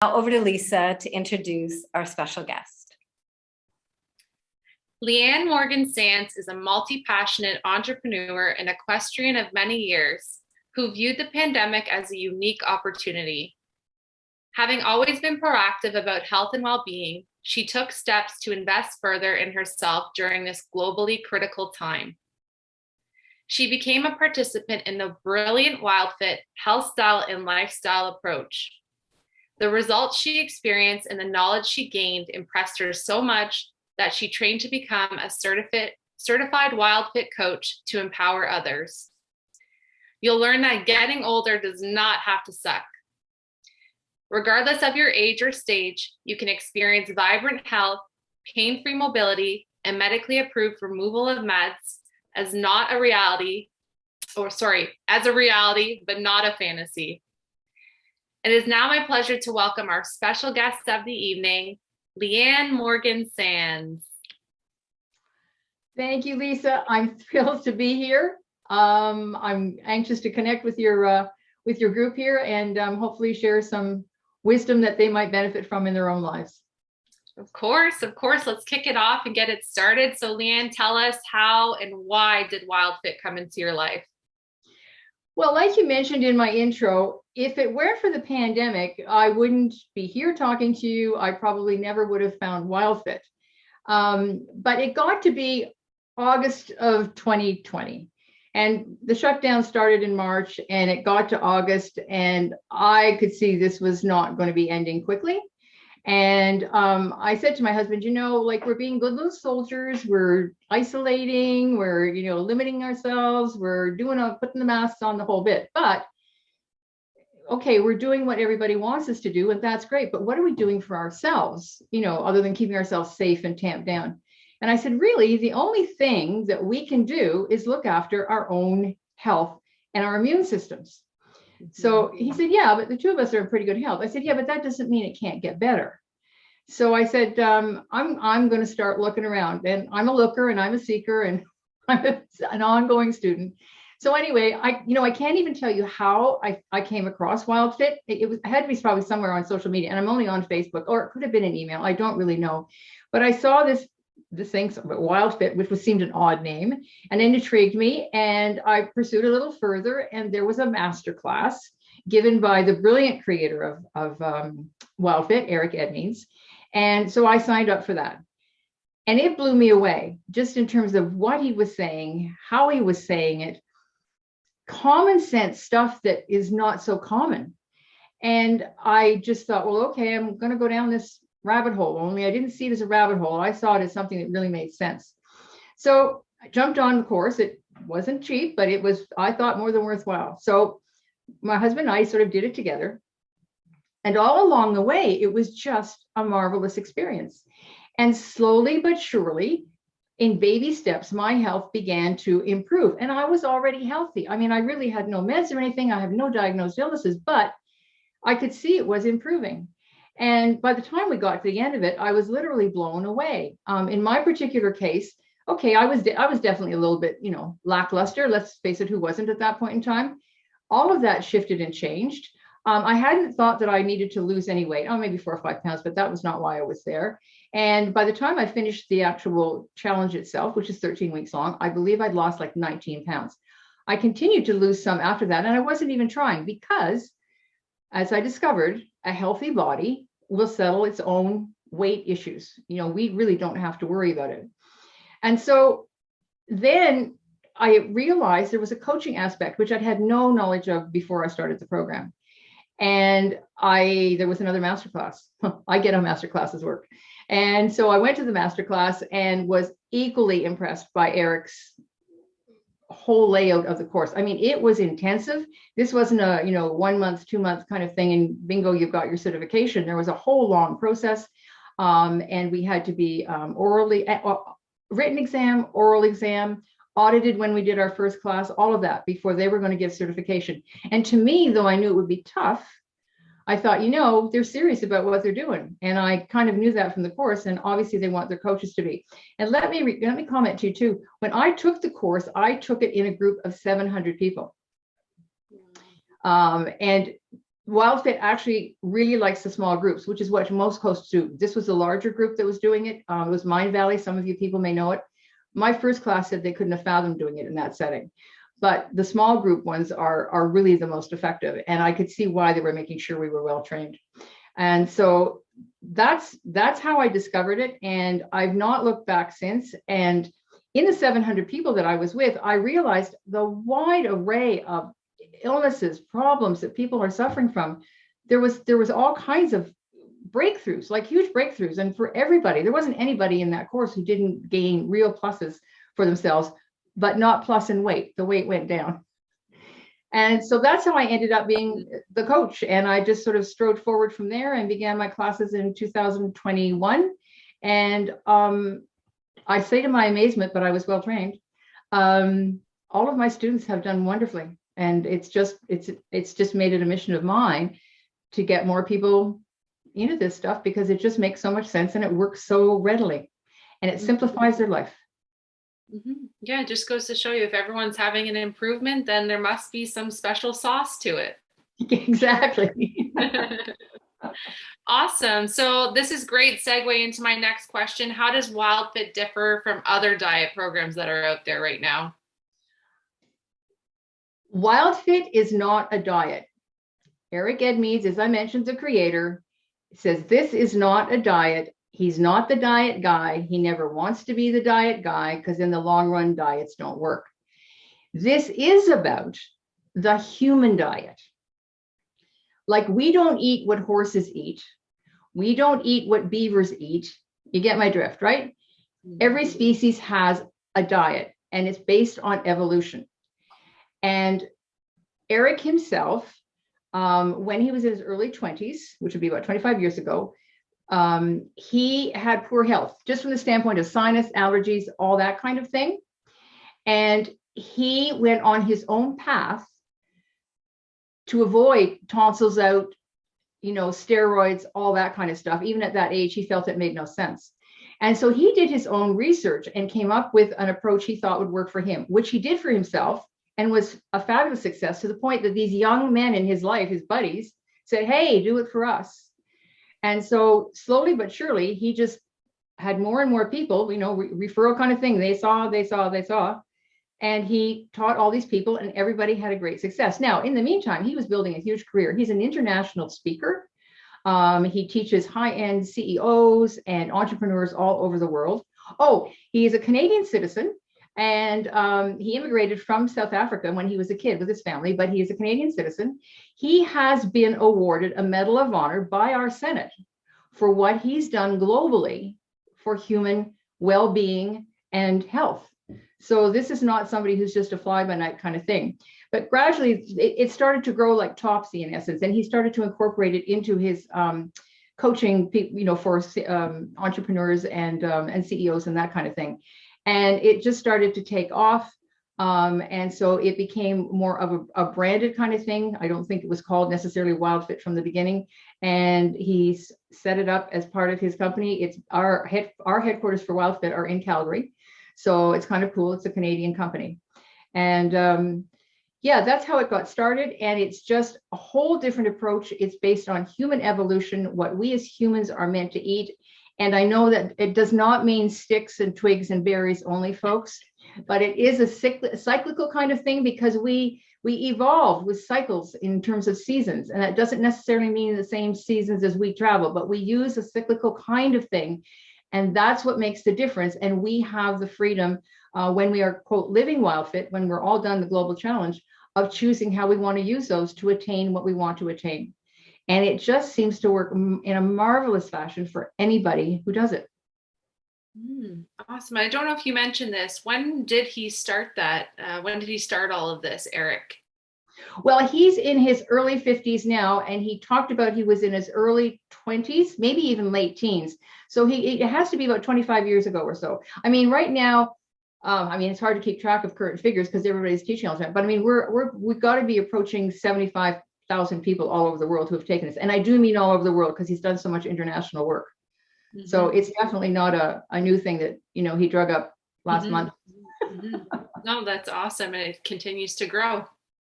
Now over to Lisa to introduce our special guest. Lianne Morgan-Sands is a multi-passionate entrepreneur and equestrian of many years who viewed the pandemic as a unique opportunity. Having always been proactive about health and well-being, she took steps to invest further in herself during this globally critical time. She became a participant in the brilliant WILDFIT health style and lifestyle approach. The results she experienced and the knowledge she gained impressed her so much that she trained to become a certified WILDFIT coach to empower others. You'll learn that getting older does not have to suck. Regardless of your age or stage, you can experience vibrant health, pain-free mobility, and medically approved removal of meds as a reality, but not a fantasy. It is now my pleasure to welcome our special guest of the evening, Lianne Morgan-Sands. Thank you, Lisa. I'm thrilled to be here. I'm anxious to connect with your group here and hopefully share some wisdom that they might benefit from in their own lives. Of course. Let's kick it off and get it started. So Lianne, tell us how and why did WILDFIT come into your life? Well, like you mentioned in my intro, if it weren't for the pandemic, I wouldn't be here talking to you. I probably never would have found WILDFIT. But it got to be August of 2020. And the shutdown started in March and it got to August and I could see this was not going to be ending quickly. And I said to my husband, we're being good little soldiers, we're isolating, we're, limiting ourselves, we're putting the masks on, the whole bit. But okay, we're doing what everybody wants us to do, and that's great. But what are we doing for ourselves, other than keeping ourselves safe and tamped down? And I said, really, the only thing that we can do is look after our own health and our immune systems. So he said, yeah, but the two of us are in pretty good health. I said, yeah, but that doesn't mean it can't get better. So I said, I'm going to start looking around, and I'm a looker and I'm a seeker and I'm an ongoing student. So anyway, I can't even tell you how I came across WILDFIT. It had to be probably somewhere on social media, and I'm only on Facebook, or it could have been an email. I don't really know, but I saw this thing, WILDFIT, which seemed an odd name, and it intrigued me, and I pursued a little further, and there was a master class given by the brilliant creator of WILDFIT, Eric Edmeans, and so I signed up for that. And it blew me away, just in terms of what he was saying, how he was saying it, common sense stuff that is not so common. And I just thought, well, okay, I'm going to go down this rabbit hole, only I didn't see it as a rabbit hole. I saw it as something that really made sense. So I jumped on the course. It wasn't cheap, but it was, I thought, more than worthwhile. So my husband and I sort of did it together. And all along the way, it was just a marvelous experience. And slowly but surely, in baby steps, my health began to improve. And I was already healthy. I mean, I really had no meds or anything. I have no diagnosed illnesses, but I could see it was improving. And by the time we got to the end of it, I was literally blown away. In my particular case, okay, I was definitely a little bit, lackluster. Let's face it, who wasn't at that point in time? All of that shifted and changed. I hadn't thought that I needed to lose any weight, maybe 4 or 5 pounds, but that was not why I was there. And by the time I finished the actual challenge itself, which is 13 weeks long, I believe I'd lost like 19 pounds. I continued to lose some after that, and I wasn't even trying because, as I discovered, a healthy body will settle its own weight issues. We really don't have to worry about it. And so then I realized there was a coaching aspect, which I'd had no knowledge of before I started the program. And there was another masterclass. I get on masterclasses work. And so I went to the masterclass and was equally impressed by Eric's whole layout of the course. I mean, it was intensive. This wasn't a 1 month, 2 month kind of thing and bingo, you've got your certification. There was a whole long process, and we had to be written exam, oral exam, audited when we did our first class, all of that before they were going to give certification. And to me, though I knew it would be tough, I thought, they're serious about what they're doing. And I kind of knew that from the course, and obviously they want their coaches to be. And let me comment to you too. When I took the course, I took it in a group of 700 people. And WildFit actually really likes the small groups, which is what most coaches do. This was a larger group that was doing it. It was Mind Valley. Some of you people may know it. My first class said they couldn't have fathomed doing it in that setting. But the small group ones are really the most effective. And I could see why they were making sure we were well trained. And so that's how I discovered it. And I've not looked back since. And in the 700 people that I was with, I realized the wide array of illnesses, problems that people are suffering from. There was all kinds of breakthroughs, like huge breakthroughs. And for everybody, there wasn't anybody in that course who didn't gain real pluses for themselves, but not plus in weight. The weight went down. And so that's how I ended up being the coach. And I just sort of strode forward from there and began my classes in 2021. And I say to my amazement, but I was well trained. All of my students have done wonderfully. And it's just made it a mission of mine to get more people into this stuff, because it just makes so much sense and it works so readily and it simplifies their life. Yeah, it just goes to show you, if everyone's having an improvement, then there must be some special sauce to it. Exactly. Awesome. So this is great segue into my next question. How does WildFit differ from other diet programs that are out there right now? WildFit is not a diet. Eric Edmeades, as I mentioned, the creator, says this is not a diet. He's not the diet guy. He never wants to be the diet guy, because in the long run, diets don't work. This is about the human diet. Like, we don't eat what horses eat. We don't eat what beavers eat. You get my drift, right? Every species has a diet, and it's based on evolution. And Eric himself, when he was in his early 20s, which would be about 25 years ago, he had poor health, just from the standpoint of sinus, allergies, all that kind of thing. And he went on his own path to avoid tonsils out, steroids, all that kind of stuff. Even at that age, he felt it made no sense. And so he did his own research and came up with an approach he thought would work for him, which he did for himself and was a fabulous success, to the point that these young men in his life, his buddies, said, hey, do it for us. And so slowly but surely, he just had more and more people, referral kind of thing. They saw. And he taught all these people, and everybody had a great success. Now, in the meantime, he was building a huge career. He's an international speaker. He teaches high-end CEOs and entrepreneurs all over the world. Oh, he is a Canadian citizen, and he immigrated from South Africa when he was a kid with his family, but he is a Canadian citizen. He has been awarded a Medal of Honor by our Senate for what he's done globally for human well-being and health. So this is not somebody who's just a fly-by-night kind of thing. But gradually, it started to grow like Topsy, in essence, and he started to incorporate it into his coaching, for entrepreneurs and CEOs and that kind of thing. And it just started to take off. And so it became more of a branded kind of thing. I don't think it was called necessarily WildFit from the beginning. And he's set it up as part of his company. It's our headquarters for WildFit are in Calgary. So it's kind of cool. It's a Canadian company. And yeah, that's how it got started. And it's just a whole different approach. It's based on human evolution, what we as humans are meant to eat. And I know that it does not mean sticks and twigs and berries only, folks, but it is a cyclical kind of thing, because we evolve with cycles in terms of seasons. And that doesn't necessarily mean the same seasons as we travel, but we use a cyclical kind of thing. And that's what makes the difference. And we have the freedom when we are, quote, living WildFit, when we're all done the global challenge, of choosing how we want to use those to attain what we want to attain. And it just seems to work in a marvelous fashion for anybody who does it. Awesome. I don't know if you mentioned this. When did he start that? When did he start all of this, Eric? Well, he's in his early 50s now, and he talked about he was in his early 20s, maybe even late teens. So it has to be about 25 years ago or so. I mean, right now, it's hard to keep track of current figures because everybody's teaching all the time. But I mean, we've got to be approaching 75,000 people all over the world who have taken this. And I do mean all over the world, because he's done so much international work. Mm-hmm. So it's definitely not a new thing that, he drug up last month. No, that's awesome. And it continues to grow.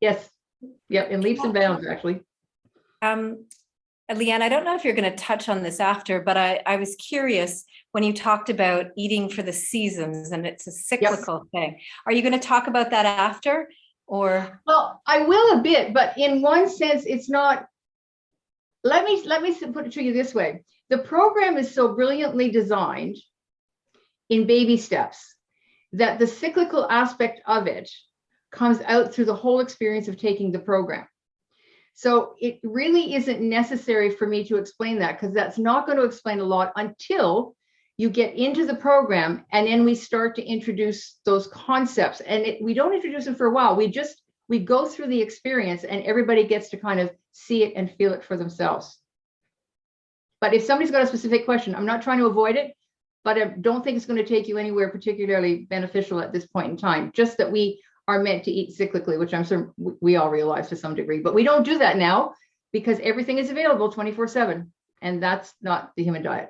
Yes. Yep. In leaps and bounds, actually. Lianne, I don't know if you're going to touch on this after, but I was curious when you talked about eating for the seasons and it's a cyclical thing. Are you going to talk about that after, or? Well, I will a bit, but in one sense, it's not. Let me put it to you this way. The program is so brilliantly designed in baby steps that the cyclical aspect of it comes out through the whole experience of taking the program. So it really isn't necessary for me to explain that, because that's not going to explain a lot until you get into the program, and then we start to introduce those concepts. And we don't introduce them for a while. We go through the experience and everybody gets to kind of see it and feel it for themselves. But if somebody's got a specific question, I'm not trying to avoid it, but I don't think it's going to take you anywhere particularly beneficial at this point in time. Just that we are meant to eat cyclically, which I'm sure we all realize to some degree, but we don't do that now because everything is available 24/7, and that's not the human diet.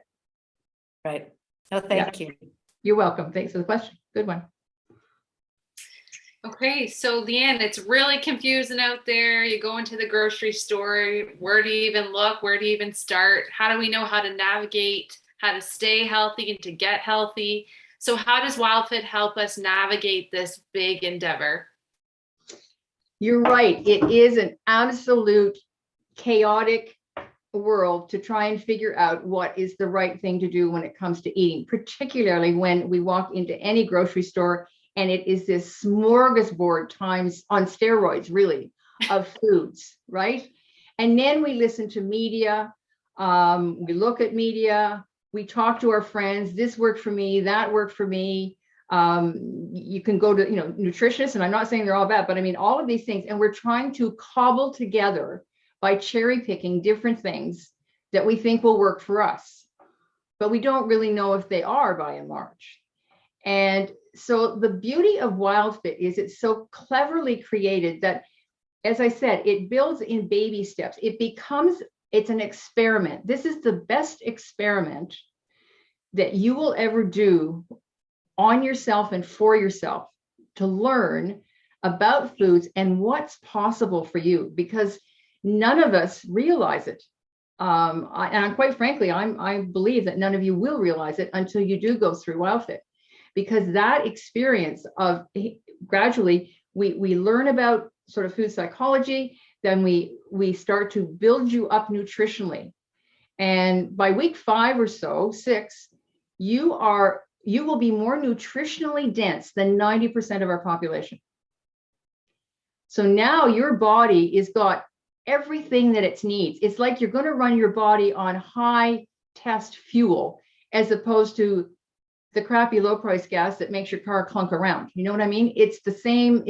Right. Oh, thank you. You're welcome. Thanks for the question. Good one. Okay, so Lianne, it's really confusing out there. You go into the grocery store, where do you even look? Where do you even start? How do we know how to navigate, how to stay healthy and to get healthy? So how does WILDFIT help us navigate this big endeavor? You're right. It is an absolute chaotic world to try and figure out what is the right thing to do when it comes to eating, particularly when we walk into any grocery store and it is this smorgasbord times on steroids, really, of foods, right? And then we listen to media, we look at media, we talk to our friends, this worked for me, that worked for me. You can go to, nutritionists, and I'm not saying they're all bad, but I mean, all of these things. And we're trying to cobble together by cherry picking different things that we think will work for us, but we don't really know if they are by and large. And so the beauty of WILDFIT is it's so cleverly created that, as I said, it builds in baby steps. It's an experiment. This is the best experiment that you will ever do on yourself and for yourself to learn about foods and what's possible for you, because none of us realize it. And quite frankly, I believe that none of you will realize it until you do go through WILDFIT, because that experience of gradually we learn about sort of food psychology, then we start to build you up nutritionally. And by week 5 or so, 6, you will be more nutritionally dense than 90% of our population. So now your body is got everything that it needs. It's like you're going to run your body on high test fuel, as opposed to the crappy low price gas that makes your car clunk around. You know what I mean? It's the same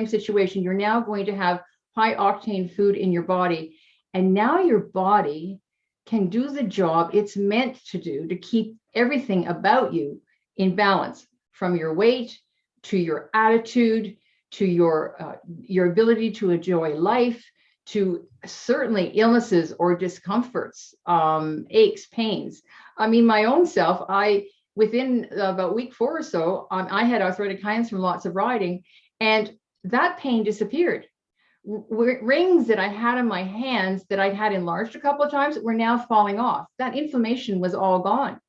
situation. You're now going to have high octane food in your body. And now your body can do the job it's meant to do, to keep everything about you in balance, from your weight to your attitude, to your ability to enjoy life, to certainly illnesses or discomforts, aches, pains. I mean, my own self, within about week 4 or so, I had arthritic hands from lots of riding, and that pain disappeared. Rings that I had in my hands that I'd had enlarged a couple of times were now falling off. That inflammation was all gone.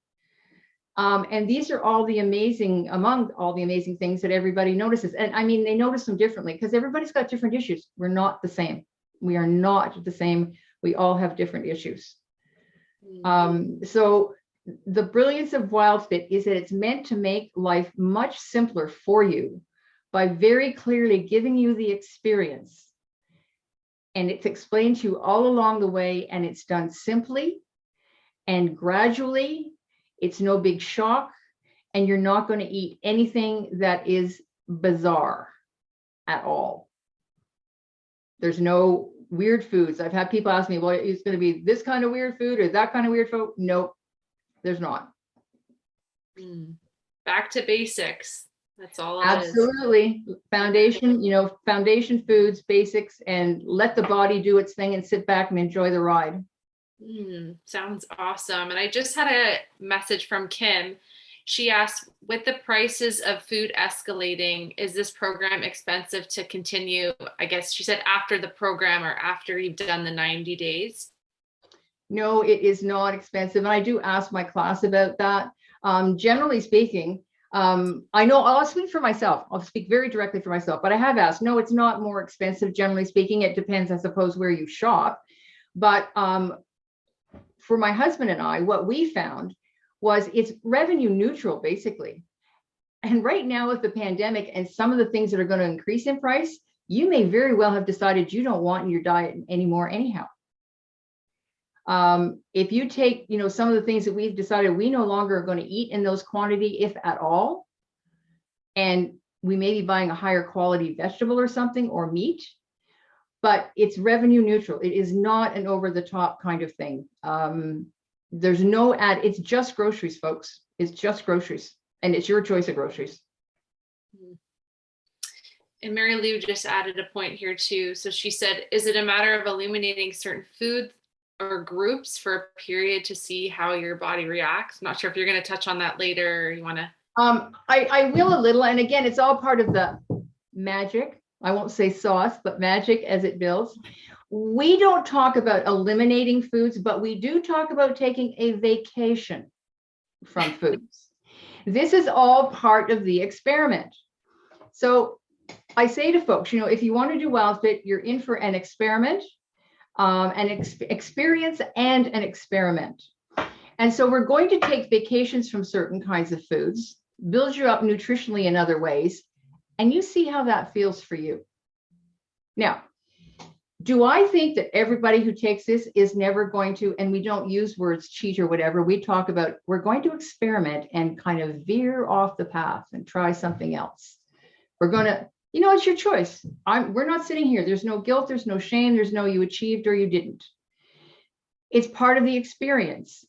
And these are among all the amazing things that everybody notices. And I mean, they notice them differently because everybody's got different issues. We're not the same. We are not the same. We all have different issues. So the brilliance of WILDFIT is that it's meant to make life much simpler for you by very clearly giving you the experience. And it's explained to you all along the way, and it's done simply and gradually. It's no big shock, and you're not going to eat anything that is bizarre at all. There's no weird foods. I've had people ask me, well, it's going to be this kind of weird food or that kind of weird food. Nope, there's not. Back to basics. That's all it Absolutely. is. Foundation, foundation foods, basics, and let the body do its thing and sit back and enjoy the ride. Sounds awesome. And I just had a message from Kim. She asked, with the prices of food escalating, is this program expensive to continue? I guess she said after the program or after you've done the 90 days. No, it is not expensive. And I do ask my class about that. Generally speaking, I know I'll speak for myself. I'll speak very directly for myself, but I have asked, no, it's not more expensive. Generally speaking, it depends, I suppose, where you shop. But for my husband and I, what we found was it's revenue neutral, basically. And right now with the pandemic and some of the things that are going to increase in price, you may very well have decided you don't want in your diet anymore anyhow. If you take, some of the things that we've decided we no longer are going to eat in those quantity, if at all, and we may be buying a higher quality vegetable or something or meat, but it's revenue neutral. It is not an over the top kind of thing. There's no ad. It's just groceries, folks. It's just groceries, and it's your choice of groceries. And Mary Lou just added a point here too. So she said, is it a matter of eliminating certain foods or groups for a period to see how your body reacts? I'm not sure if you're going to touch on that later or you want to. I will a little, and again, it's all part of the magic. I won't say sauce, but magic as it builds. We don't talk about eliminating foods, but we do talk about taking a vacation from foods. This is all part of the experiment. So I say to folks, if you want to do WildFit, you're in for an experiment, experience and an experiment. And so we're going to take vacations from certain kinds of foods, build you up nutritionally in other ways, and you see how that feels for you. Now, do I think that everybody who takes this is never going to, and we don't use words cheat or whatever, we talk about, we're going to experiment and kind of veer off the path and try something else. We're going to, it's your choice. We're not sitting here. There's no guilt. There's no shame. There's no you achieved or you didn't. It's part of the experience.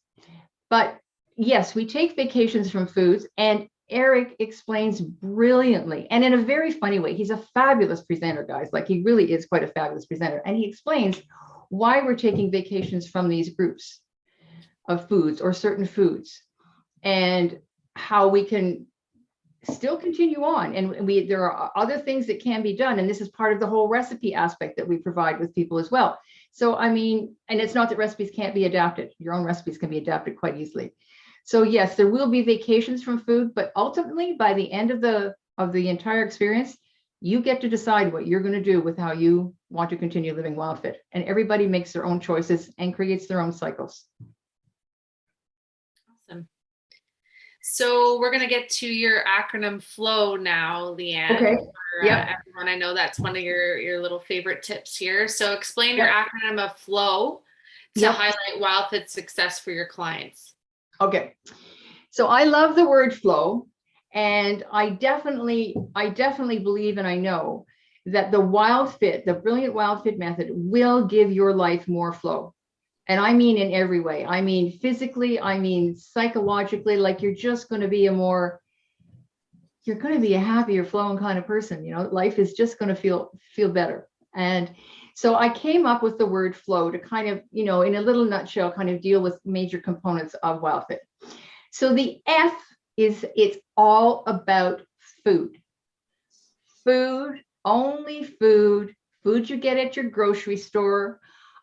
But yes, we take vacations from foods, and Eric explains brilliantly and in a very funny way. He's a fabulous presenter, guys. Like, he really is quite a fabulous presenter. And he explains why we're taking vacations from these groups of foods or certain foods, and how we can still continue on. And there are other things that can be done. And this is part of the whole recipe aspect that we provide with people as well. So, and it's not that recipes can't be adapted. Your own recipes can be adapted quite easily. So yes, there will be vacations from food, but ultimately by the end of the entire experience, you get to decide what you're going to do with how you want to continue living WildFit. And everybody makes their own choices and creates their own cycles. Awesome. So we're going to get to your acronym FLOW now, Lianne. Okay. For, everyone, I know that's one of your little favorite tips here. So explain your acronym of FLOW to highlight WildFit's success for your clients. Okay. So I love the word flow, and I definitely believe, and I know that the brilliant WildFit method will give your life more flow. And I mean in every way. I mean physically, I mean psychologically, like you're just going to be a happier flowing kind of person. Life is just going to feel better. And so I came up with the word flow to kind of, in a little nutshell, kind of deal with major components of WildFit. So the F it's all about food. Food, only food you get at your grocery store.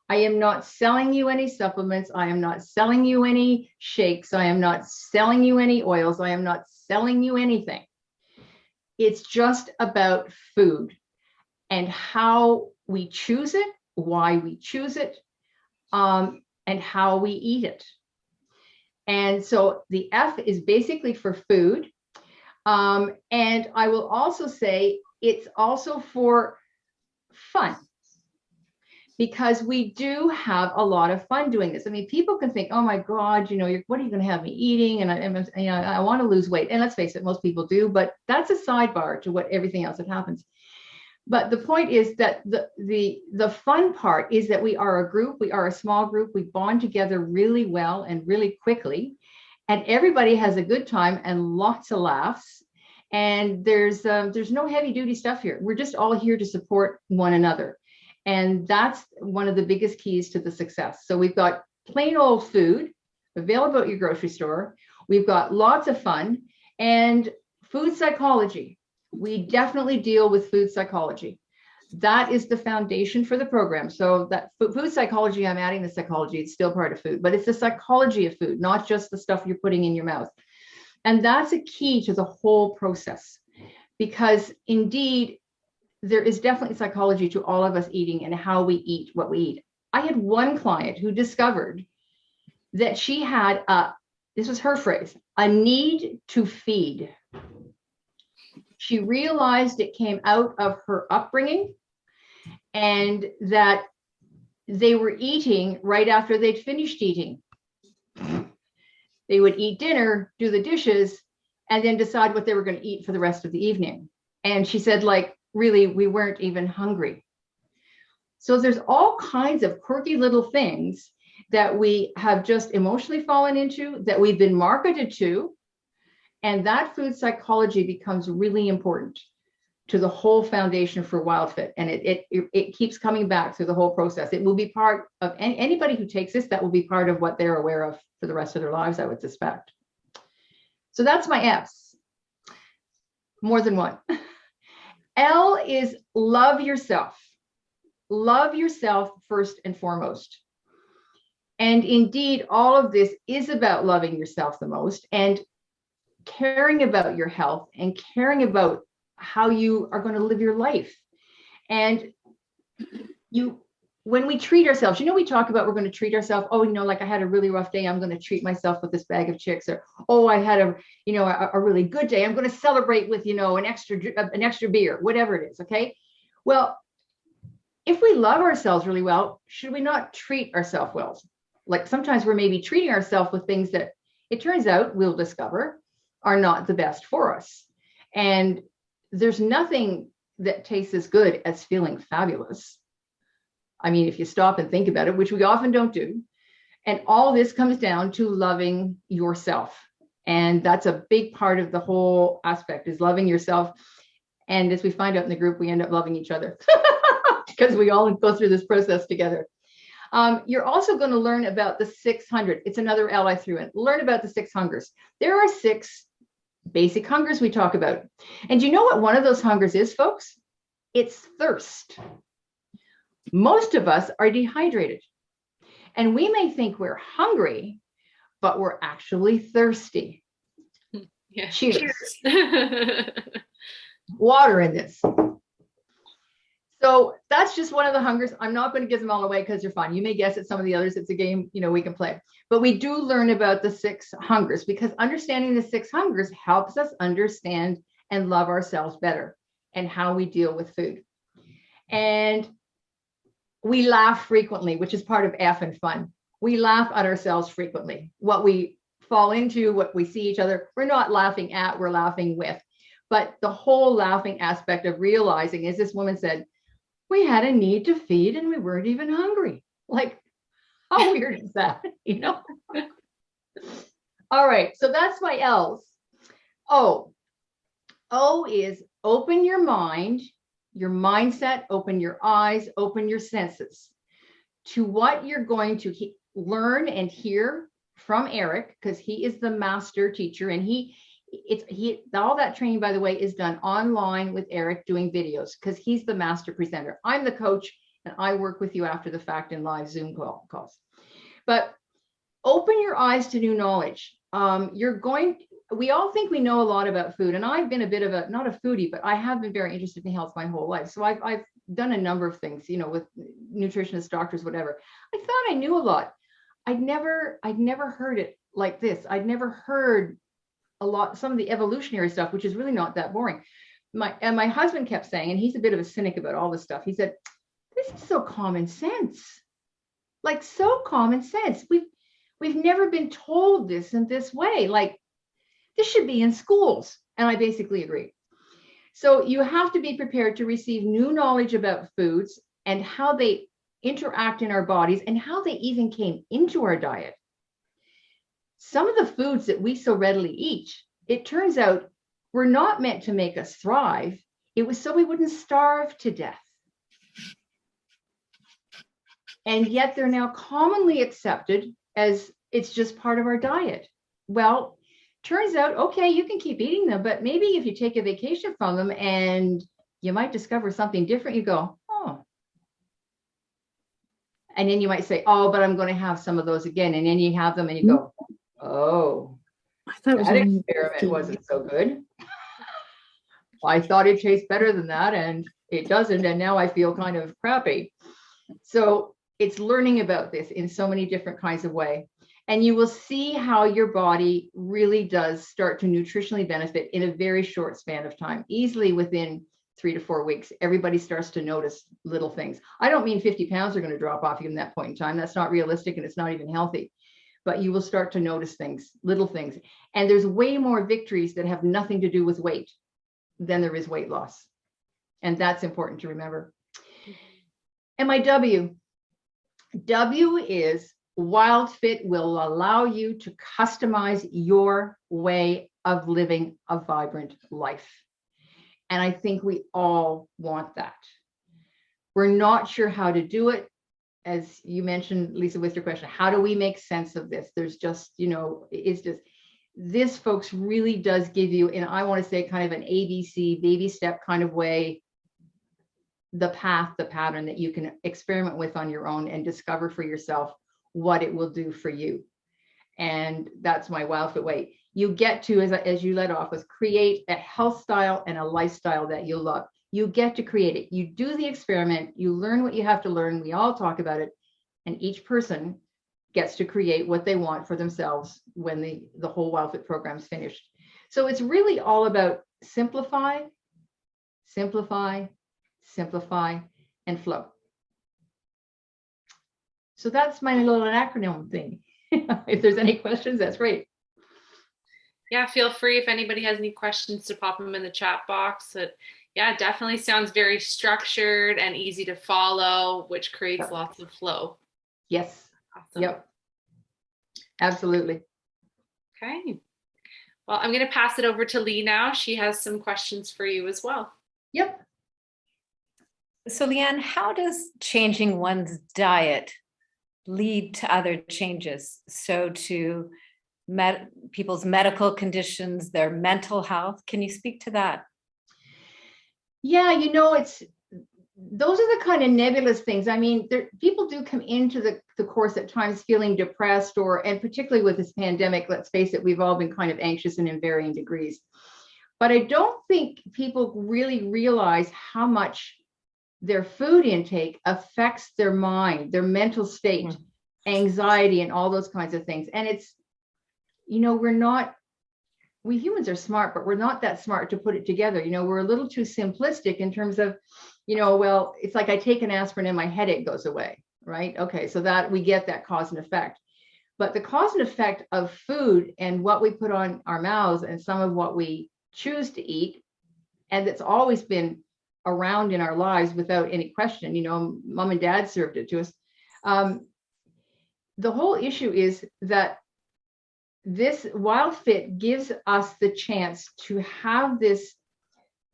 I am not selling you any supplements. I am not selling you any shakes. I am not selling you any oils. I am not selling you anything. It's just about food and how we choose it, why we choose it, and how we eat it. And so the F is basically for food. And I will also say it's also for fun, because we do have a lot of fun doing this. I mean, people can think, oh my God, what are you going to have me eating? And I want to lose weight. And let's face it, most people do, but that's a sidebar to what everything else that happens. But the point is that the fun part is that we are a group, we are a small group, we bond together really well and really quickly, and everybody has a good time and lots of laughs. And there's no heavy duty stuff here. We're just all here to support one another. And that's one of the biggest keys to the success. So we've got plain old food available at your grocery store. We've got lots of fun. And food psychology. We definitely deal with food psychology. That is the foundation for the program. So that food psychology, I'm adding the psychology, it's still part of food, but it's the psychology of food, not just the stuff you're putting in your mouth. And that's a key to the whole process, because indeed, there is definitely psychology to all of us eating and how we eat what we eat. I had one client who discovered that she had this was her phrase, a need to feed. She realized it came out of her upbringing, and that they were eating right after they'd finished eating. They would eat dinner, do the dishes, and then decide what they were going to eat for the rest of the evening. And she said, like, really, we weren't even hungry. So there's all kinds of quirky little things that we have just emotionally fallen into, that we've been marketed to. And that food psychology becomes really important to the whole foundation for WILDFIT. And it keeps coming back through the whole process. It will be part of anybody who takes this, that will be part of what they're aware of for the rest of their lives, I would suspect. So that's my F's. More than one. L is love yourself. Love yourself first and foremost. And indeed, all of this is about loving yourself the most and caring about your health and caring about how you are going to live your life. And when we treat ourselves, we talk about we're going to treat ourselves. Oh, like I had a really rough day, I'm going to treat myself with this bag of chicks. Or, oh, I had a really good day, I'm going to celebrate with, an extra beer, whatever it is. Okay. Well, if we love ourselves really well, should we not treat ourselves well? Like sometimes we're maybe treating ourselves with things that it turns out we'll discover are not the best for us. And there's nothing that tastes as good as feeling fabulous. I mean, if you stop and think about it, which we often don't do. And all this comes down to loving yourself. And that's a big part of the whole aspect, is loving yourself. And as we find out in the group, we end up loving each other because we all go through this process together. You're also going to learn about the 600. It's another L I threw in. Learn about the 6 hungers. There are 6 basic hungers we talk about. And you know what one of those hungers is, folks? It's thirst. Most of us are dehydrated. And we may think we're hungry, but we're actually thirsty. Yeah. Cheers. Water in this. So that's just one of the hungers. I'm not going to give them all away because they're fun. You may guess at some of the others. It's a game, we can play. But we do learn about the 6 hungers, because understanding the 6 hungers helps us understand and love ourselves better and how we deal with food. And we laugh frequently, which is part of F and fun. We laugh at ourselves frequently. What we fall into, what we see each other, we're not laughing at, we're laughing with. But the whole laughing aspect of realizing, as this woman said, we had a need to feed and we weren't even hungry. Like, how weird is that? All right, so that's my L's. O is open your mind, your mindset, open your eyes, open your senses to what you're going to learn and hear from Eric, because he is the master teacher, and all that training, by the way, is done online with Eric doing videos, because he's the master presenter. I'm the coach, and I work with you after the fact in live Zoom calls. But open your eyes to new knowledge. We all think we know a lot about food, and I've been a bit of not a foodie, but I have been very interested in health my whole life. So I've done a number of things, with nutritionists, doctors, whatever. I thought I knew a lot. I'd never heard it like this. I'd never heard some of the evolutionary stuff, which is really not that boring. My husband kept saying, and he's a bit of a cynic about all this stuff, he said, this is so common sense. Like, so common sense. We've never been told this in this way. Like, this should be in schools. And I basically agree. So you have to be prepared to receive new knowledge about foods and how they interact in our bodies and how they even came into our diet. Some of the foods that we so readily eat, it turns out, were not meant to make us thrive. It was so we wouldn't starve to death. And yet they're now commonly accepted as it's just part of our diet. Well, turns out, okay, you can keep eating them, but maybe if you take a vacation from them and you might discover something different, you go, oh. And then you might say, oh, but I'm going to have some of those again. And then you have them and you go, oh, that experiment wasn't so good. I thought it tastes better than that, and it doesn't. And now I feel kind of crappy. So it's learning about this in so many different kinds of ways. And you will see how your body really does start to nutritionally benefit in a very short span of time, easily within 3 to 4 weeks. Everybody starts to notice little things. I don't mean 50 pounds are going to drop off you in that point in time. That's not realistic, and it's not even healthy. But you will start to notice things, little things. And there's way more victories that have nothing to do with weight than there is weight loss. And that's important to remember. And my W is WILDFIT will allow you to customize your way of living a vibrant life. And I think we all want that. We're not sure how to do it. As you mentioned, Lisa, with your question, how do we make sense of this? There's just, it's just, this, folks, really does give you, and I want to say kind of an ABC, baby step kind of way, the path, the pattern that you can experiment with on your own and discover for yourself what it will do for you. And that's my WILDFIT way. You get to, as you led off with, create a health style and a lifestyle that you love. You get to create it. You do the experiment, you learn what you have to learn. We all talk about it. And each person gets to create what they want for themselves when the whole WILDFIT program is finished. So it's really all about simplify, simplify, simplify, and flow. So that's my little acronym thing. If there's any questions, that's great. Yeah, feel free if anybody has any questions to pop them in the chat box. Yeah, it definitely sounds very structured and easy to follow, which creates lots of flow. Yes. Awesome. Yep. Absolutely. Okay. Well, I'm going to pass it over to Lee now. She has some questions for you as well. Yep. So Lianne, how does changing one's diet lead to other changes? So to people's medical conditions, their mental health. Can you speak to that? Yeah, those are the kind of nebulous things. I mean, people do come into the course at times feeling depressed, and particularly with this pandemic, let's face it, we've all been kind of anxious and in varying degrees. But I don't think people really realize how much their food intake affects their mind, their mental state, anxiety, and all those kinds of things. And it's, we humans are smart, but we're not that smart to put it together. We're a little too simplistic in terms of, well, it's like I take an aspirin and my headache goes away, right? Okay, so that we get that cause and effect. But the cause and effect of food and what we put on our mouths and some of what we choose to eat, and that's always been around in our lives without any question, mom and dad served it to us. The whole issue is that this WILDFIT gives us the chance to have this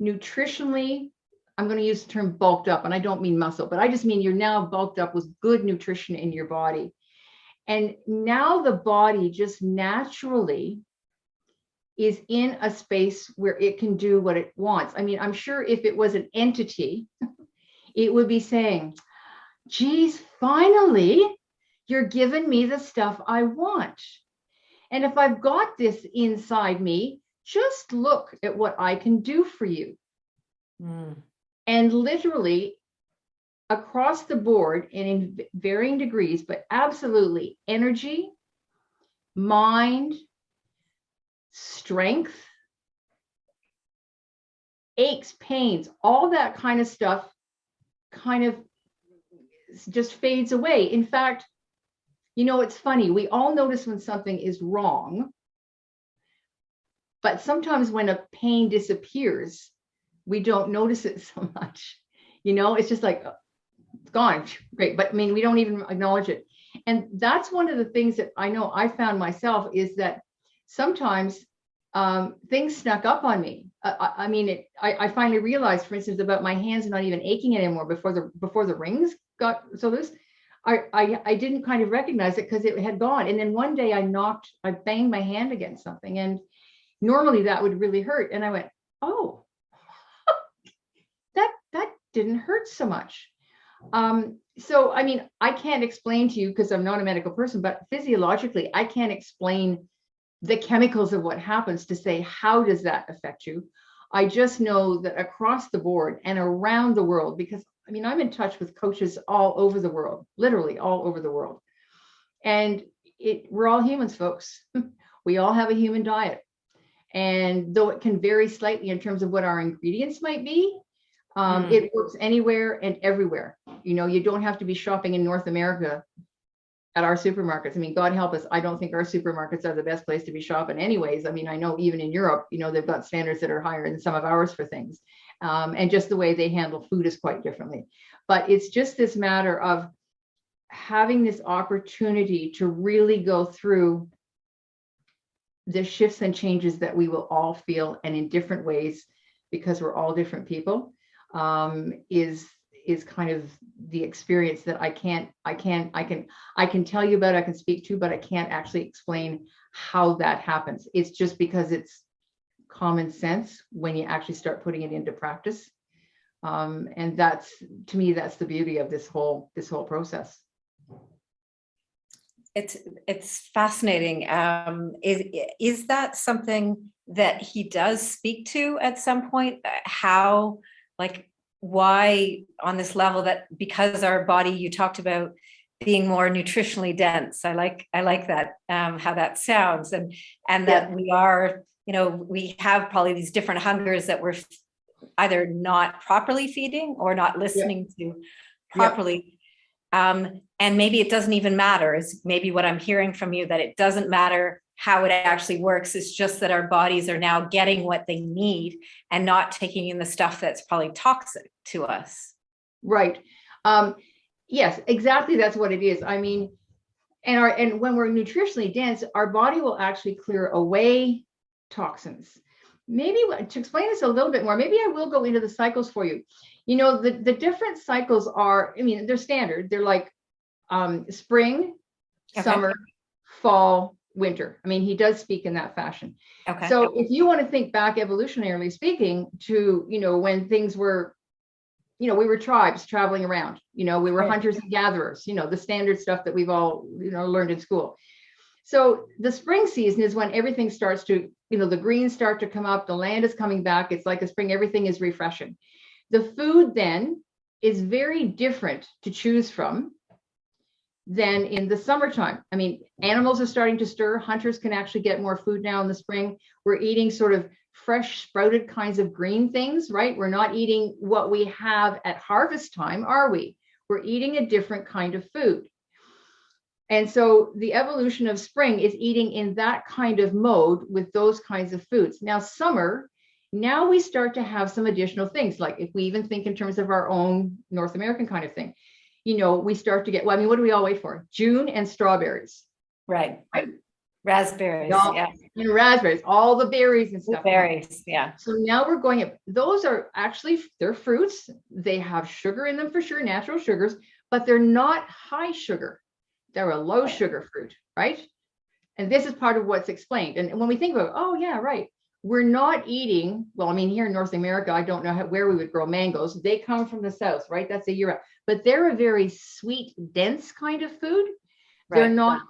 nutritionally, I'm going to use the term bulked up, and I don't mean muscle, but I just mean you're now bulked up with good nutrition in your body. And now the body just naturally is in a space where it can do what it wants. I mean, I'm sure if it was an entity, it would be saying, geez, finally, you're giving me the stuff I want. And if I've got this inside me, just look at what I can do for you. And literally across the board and in varying degrees, but absolutely energy, mind, strength, aches, pains, all that kind of stuff kind of just fades away. In fact, it's funny. We all notice when something is wrong, but sometimes when a pain disappears, we don't notice it so much. It's just like, it's gone. Great. But I mean, we don't even acknowledge it. And that's one of the things that I know I found myself is that sometimes things snuck up on me. I finally realized, for instance, about my hands not even aching anymore before the rings got so loose. I didn't kind of recognize it because it had gone. And then one day I banged my hand against something, and normally that would really hurt. And I went, oh, that didn't hurt so much. So, I mean, I can't explain to you because I'm not a medical person, but physiologically, I can't explain the chemicals of what happens to say, how does that affect you? I just know that across the board and around the world, because I mean, I'm in touch with coaches all over the world, literally all over the world. And we're all humans, folks. We all have a human diet. And though it can vary slightly in terms of what our ingredients might be, it works anywhere and everywhere. You know, you don't have to be shopping in North America at our supermarkets. I mean, God help us, I don't think our supermarkets are the best place to be shopping anyways. I mean, I know even in Europe, you know, they've got standards that are higher than some of ours for things. And just the way they handle food is quite differently. But it's just this matter of having this opportunity to really go through the shifts and changes that we will all feel, and in different ways, because we're all different people, is kind of the experience that I can tell you about, I can speak to, but I can't actually explain how that happens. It's just because it's common sense when you actually start putting it into practice. And that's, to me, that's the beauty of this whole process. It's fascinating. Is that something that he does speak to at some point? How, like, why on this level, that because our body, you talked about being more nutritionally dense. I like that, how that sounds, and that we are, you know, we have probably these different hungers that we're either not properly feeding or not listening to properly. And maybe it doesn't even matter, is maybe what I'm hearing from you, that it doesn't matter how it actually works. It's just that our bodies are now getting what they need and not taking in the stuff that's probably toxic to us. Right. Yes, exactly. That's what it is. I mean, and when we're nutritionally dense, our body will actually clear away toxins. Maybe to explain this a little bit more, maybe I will go into the cycles for you. You know, the different cycles are, I mean, they're standard. They're like spring, summer, fall, winter. I mean, he does speak in that fashion. So if you want to think back evolutionarily speaking to, you know, when things were, you know, we were tribes traveling around, you know, we were hunters and gatherers, you know, the standard stuff that we've all, you know, learned in school. So the spring season is when everything starts to, you know, the greens start to come up, the land is coming back. It's like a spring, everything is refreshing. The food then is very different to choose from than in the summertime. I mean, animals are starting to stir. Hunters can actually get more food now in the spring. We're eating sort of fresh sprouted kinds of green things, right? We're not eating what we have at harvest time, are we? We're eating a different kind of food. And so the evolution of spring is eating in that kind of mode with those kinds of foods. Now, summer, now we start to have some additional things, like if we even think in terms of our own North American kind of thing, you know, we start to get, well, I mean, what do we all wait for? June and strawberries. Right. Raspberries. And raspberries, all the berries and stuff. Berries, yeah. So now we're going up. Those are actually, they're fruits. They have sugar in them for sure, natural sugars, but they're not high sugar. They're a low sugar fruit, right? And this is part of what's explained. And when we think about, oh yeah, right. We're not eating, well, I mean, here in North America, I don't know where we would grow mangoes. They come from the south, right? That's a year out. But they're a very sweet, dense kind of food. They're not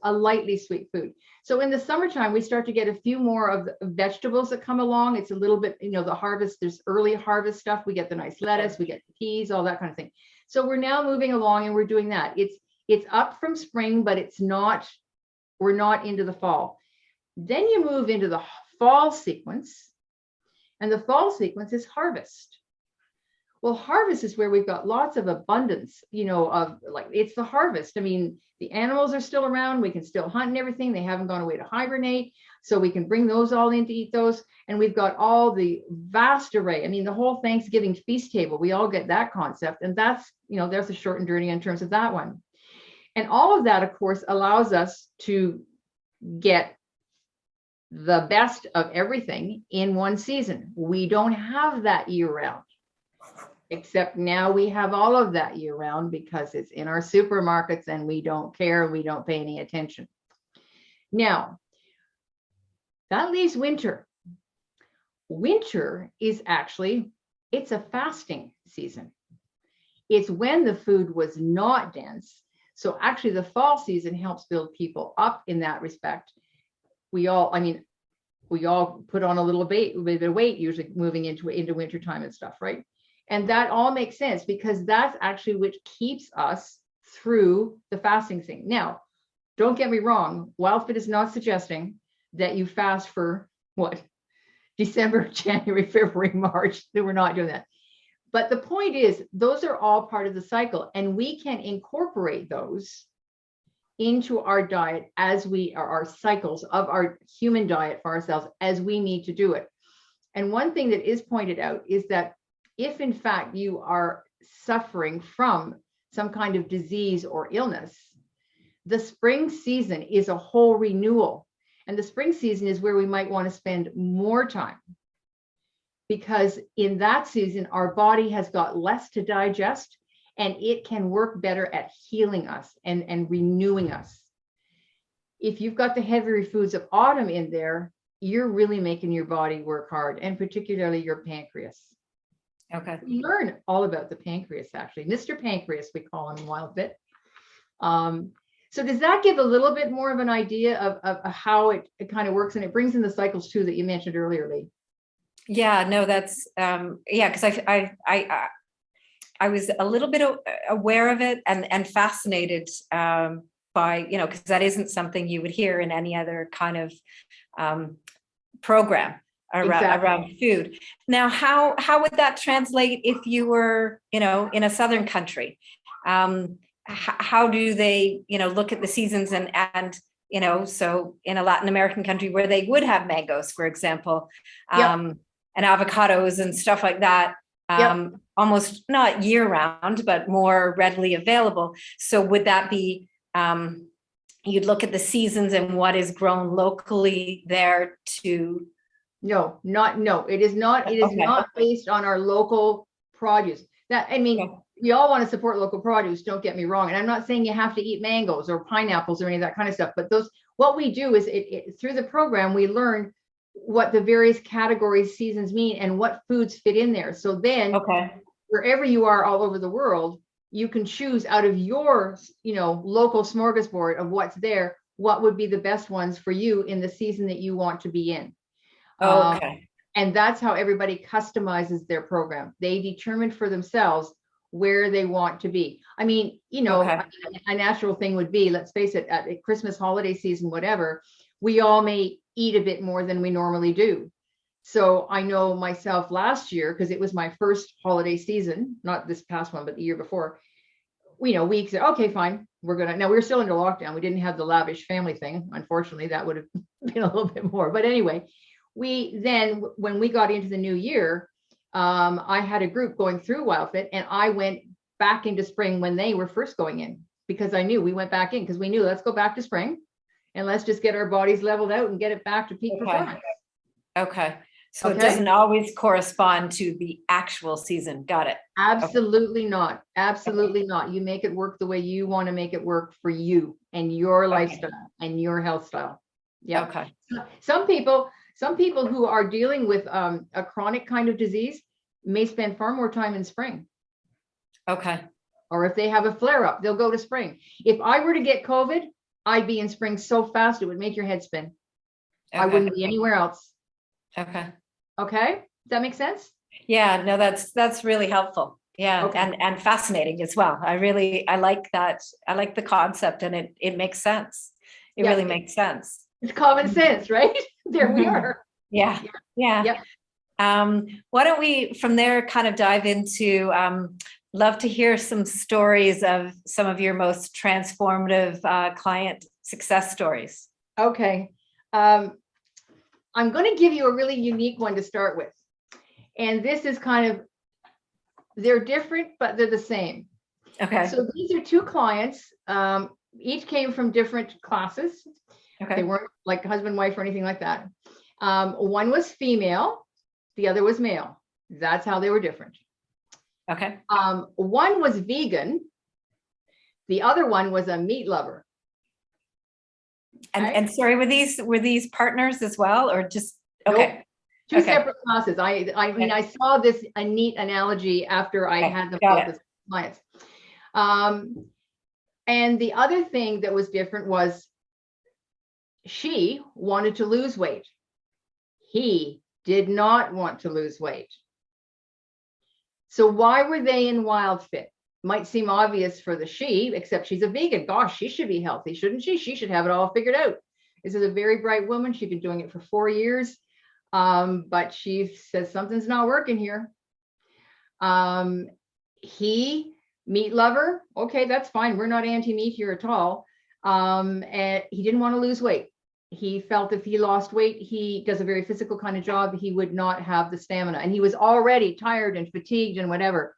a lightly sweet food. So in the summertime, we start to get a few more of the vegetables that come along. It's a little bit, you know, the harvest, there's early harvest stuff. We get the nice lettuce, we get the peas, all that kind of thing. So we're now moving along and we're doing that. It's up from spring, but we're not into the fall. Then you move into the fall sequence, and the fall sequence is harvest. Well, harvest is where we've got lots of abundance, you know, of like, it's the harvest. I mean, the animals are still around. We can still hunt and everything. They haven't gone away to hibernate. So we can bring those all in to eat those. And we've got all the vast array. I mean, the whole Thanksgiving feast table, we all get that concept. And that's, you know, there's a short and dirty in terms of that one. And all of that, of course, allows us to get the best of everything in one season. We don't have that year round. except now we have all of that year round because it's in our supermarkets and we don't care. We don't pay any attention. Now, that leaves winter. Winter is actually, it's a fasting season. It's when the food was not dense. So actually the fall season helps build people up in that respect. We all put on a little bit of weight, usually moving into winter time and stuff, right? And that all makes sense because that's actually what keeps us through the fasting thing. Now, don't get me wrong, WildFit is not suggesting that you fast for December, January, February, March. We're not doing that. But the point is, those are all part of the cycle, and we can incorporate those into our diet as we are our cycles of our human diet for ourselves as we need to do it. And one thing that is pointed out is that if in fact you are suffering from some kind of disease or illness, the spring season is a whole renewal. And the spring season is where we might want to spend more time, because in that season, our body has got less to digest and it can work better at healing us and renewing us. If you've got the heavier foods of autumn in there, you're really making your body work hard, and particularly your pancreas. Okay. We learn all about the pancreas, actually. Mr. Pancreas, we call him in WildFit. So does that give a little bit more of an idea of how it kind of works? And it brings in the cycles too that you mentioned earlier, Lee. Yeah, no, that's because I was a little bit aware of it and fascinated by, because that isn't something you would hear in any other kind of program around food. Now, how would that translate if you were, in a southern country? How do they, look at the seasons and so in a Latin American country where they would have mangoes, for example, and avocados and stuff like that, almost not year round, but more readily available. So would that be, you'd look at the seasons and what is grown locally there to? No, it is not. It is not based on our local produce. We all want to support local produce, don't get me wrong. And I'm not saying you have to eat mangoes or pineapples or any of that kind of stuff, but what we do is through the program, we learn what the various categories, seasons mean and what foods fit in there. So then wherever you are all over the world, you can choose out of your, local smorgasbord of what's there, what would be the best ones for you in the season that you want to be in. And that's how everybody customizes their program. They determine for themselves where they want to be. I mean, a natural thing would be, let's face it, at Christmas holiday season, whatever, we all may eat a bit more than we normally do. So I know myself last year, because it was my first holiday season, not this past one, but the year before, we said, okay, fine, now we're still under lockdown. We didn't have the lavish family thing. Unfortunately, that would have been a little bit more. But anyway, when we got into the new year, I had a group going through WildFit, and I went back into spring when they were first going in, because I knew we went back in because we knew, let's go back to spring and let's just get our bodies leveled out and get it back to peak performance. Okay. So it doesn't always correspond to the actual season. Got it. Absolutely not. Absolutely not. You make it work the way you want to make it work for you and your lifestyle and your health style. Yeah. Okay. Some people who are dealing with a chronic kind of disease may spend far more time in spring. Okay. Or if they have a flare up, they'll go to spring. If I were to get COVID, I'd be in spring so fast it would make your head spin. I wouldn't be anywhere else. Okay. Okay. Does that make sense? Yeah, no, that's really helpful. Yeah. Okay. And fascinating as well. I like that. I like the concept, and it makes sense. It really makes sense. It's common sense, right? There we are. Yeah. Why don't we from there kind of dive into, love to hear some stories of some of your most transformative client success stories. Okay. I'm going to give you a really unique one to start with. And this is they're different, but they're the same. Okay. So these are two clients. Each came from different classes. Okay. They weren't like husband, wife, or anything like that. One was female, the other was male. That's how they were different. Okay. One was vegan. The other one was a meat lover. And Okay. and sorry, were these partners as well, or just okay? Two Okay. separate classes. I mean, I saw this a neat analogy after I Okay, had them got both it. as clients. And the other thing that was different was she wanted to lose weight. He did not want to lose weight. So why were they in WILDFIT? Might seem obvious for the she, except she's a vegan. Gosh, she should be healthy, shouldn't she? She should have it all figured out. This is a very bright woman. She's been doing it for 4 years. But she says something's not working here. He, meat lover. Okay, that's fine. We're not anti-meat here at all. And he didn't want to lose weight. He felt if he lost weight, he does a very physical kind of job, he would not have the stamina. And he was already tired and fatigued and whatever.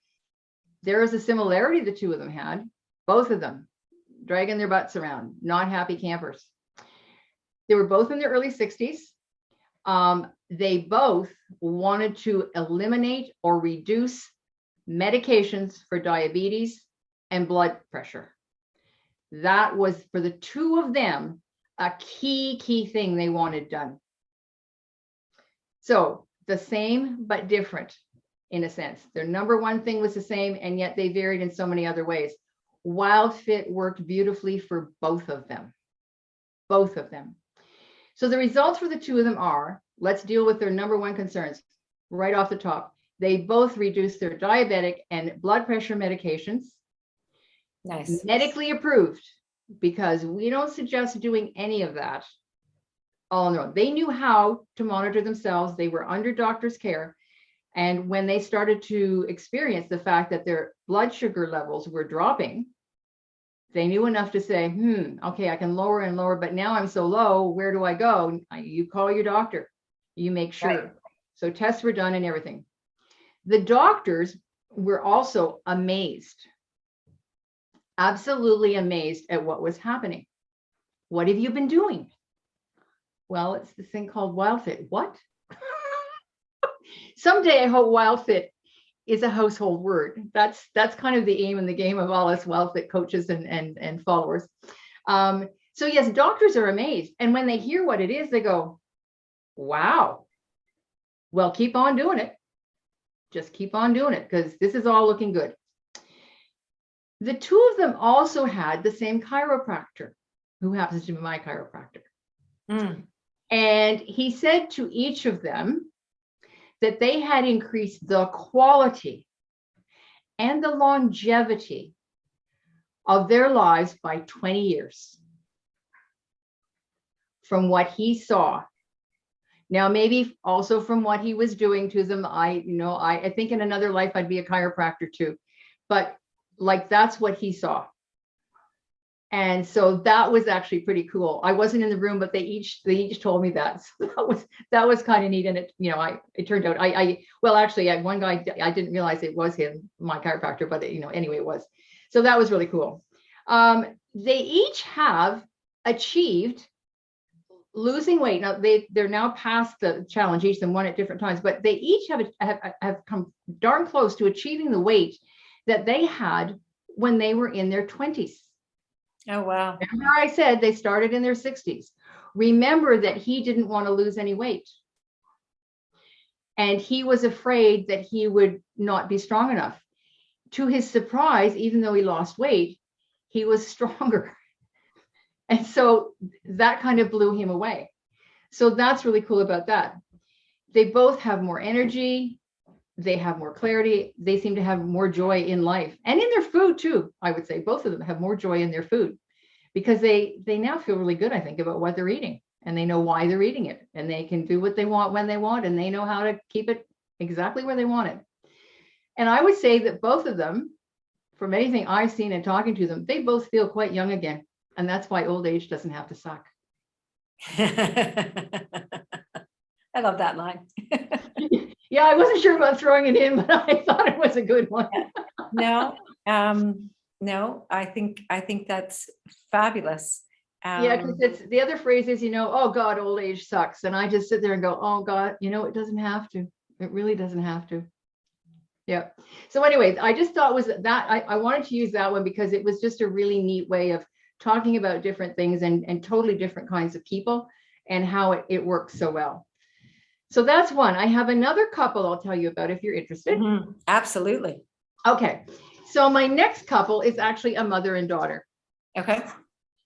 There is a similarity the two of them had, both of them dragging their butts around, not happy campers. They were both in their early 60s. They both wanted to eliminate or reduce medications for diabetes and blood pressure. That was, for the two of them, a key thing they wanted done. So the same, but different in a sense. Their number one thing was the same, and yet they varied in so many other ways. WILDFIT worked beautifully for both of them. Both of them. So the results for the two of them are, let's deal with their number one concerns right off the top. They both reduced their diabetic and blood pressure medications. Nice. Medically approved, because we don't suggest doing any of that all on their own. They knew how to monitor themselves. They were under doctor's care. And when they started to experience the fact that their blood sugar levels were dropping, they knew enough to say, okay, I can lower and lower, but now I'm so low, where do I go? You call your doctor, you make sure. Right. So tests were done and everything. The doctors were also amazed, absolutely amazed at what was happening. What have you been doing? Well, it's this thing called WILDFIT. What? Someday I hope WILDFIT is a household word. That's kind of the aim and the game of all us WILDFIT coaches and followers. So yes, doctors are amazed. And when they hear what it is, they go, wow, well, keep on doing it. Just keep on doing it, because this is all looking good. The two of them also had the same chiropractor, who happens to be my chiropractor. And he said to each of them that they had increased the quality and the longevity of their lives by 20 years from what he saw. Now, maybe also from what he was doing to them. I think in another life I'd be a chiropractor too, but like that's what he saw. And so that was actually pretty cool. I wasn't in the room, but they each told me that. So that was kind of neat. And it turned out well, actually, one guy, I didn't realize it was him, my chiropractor, but anyway, it was. So that was really cool. They each have achieved losing weight. Now they're now past the challenge, each of them won at different times, but they each have come darn close to achieving the weight that they had when they were in their 20s. Oh, wow. Remember I said they started in their 60s. Remember that he didn't want to lose any weight. And he was afraid that he would not be strong enough. To his surprise, even though he lost weight, he was stronger. And so that kind of blew him away. So that's really cool about that. They both have more energy. They have more clarity. They seem to have more joy in life and in their food too. I would say both of them have more joy in their food, because they now feel really good, I think, about what they're eating, and they know why they're eating it, and they can do what they want when they want, and they know how to keep it exactly where they want it. And I would say that both of them, from anything I've seen and talking to them, they both feel quite young again. And that's why old age doesn't have to suck. I love that line. Yeah, I wasn't sure about throwing it in, but I thought it was a good one. No, I think that's fabulous. Yeah, because it's the other phrase is, oh God, old age sucks. And I just sit there and go, oh God, it doesn't have to. It really doesn't have to. Yeah. So anyway, I just thought was that I wanted to use that one because it was just a really neat way of talking about different things and totally different kinds of people and how it works so well. So that's one. I have another couple I'll tell you about if you're interested. Absolutely. Okay. So my next couple is actually a mother and daughter. Okay.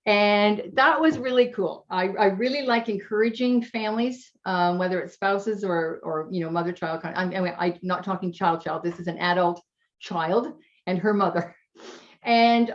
And that was really cool. I really like encouraging families, whether it's spouses or mother-child. I'm not talking child. This is an adult child and her mother. And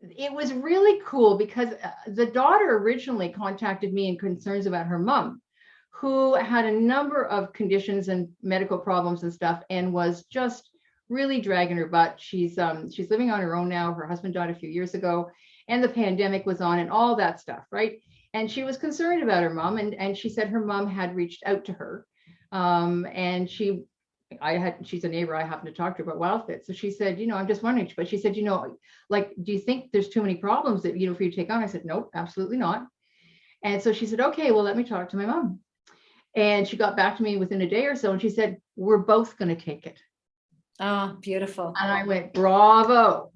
it was really cool because the daughter originally contacted me in concerns about her mom, who had a number of conditions and medical problems and stuff, and was just really dragging her butt. She's living on her own now. Her husband died a few years ago, and the pandemic was on and all that stuff, right? And she was concerned about her mom, and she said her mom had reached out to her, and she's a neighbor. I happened to talk to her about WildFit, so she said, I'm just wondering. But she said, like, do you think there's too many problems that for you to take on? I said, nope, absolutely not. And so she said, okay, well, let me talk to my mom. And she got back to me within a day or so, and she said, we're both going to take it. Oh, beautiful. And I went, bravo.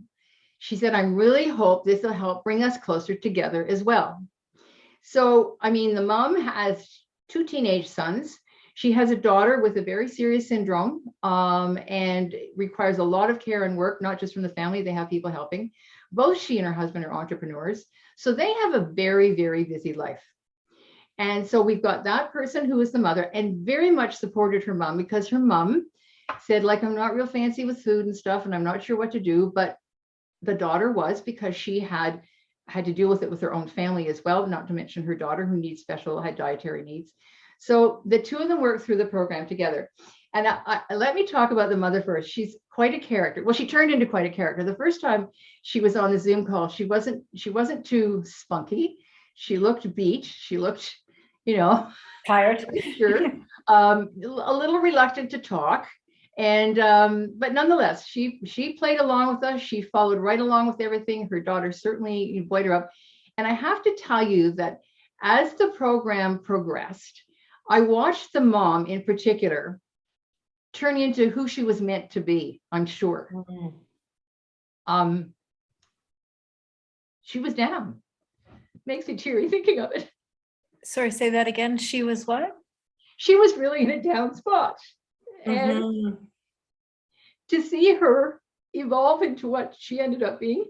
She said, I really hope this will help bring us closer together as well. So, the mom has 2 teenage sons. She has a daughter with a very serious syndrome, and requires a lot of care and work, not just from the family. They have people helping. Both she and her husband are entrepreneurs. So they have a very, very busy life. And so we've got that person who is the mother and very much supported her mom, because her mom said, like, I'm not real fancy with food and stuff, and I'm not sure what to do. But the daughter was, because she had to deal with it with her own family as well, not to mention her daughter, who had dietary needs. So the two of them worked through the program together. And let me talk about the mother first. She's quite a character. Well, she turned into quite a character. The first time she was on the Zoom call, she wasn't too spunky. She looked beat. She looked, Tired. sure, a little reluctant to talk. And but nonetheless, she played along with us. She followed right along with everything. Her daughter certainly buoyed her up. And I have to tell you that as the program progressed, I watched the mom in particular turn into who she was meant to be, I'm sure. She was down. Makes me teary thinking of it. Sorry, say that again. She was what? She was really in a down spot. And to see her evolve into what she ended up being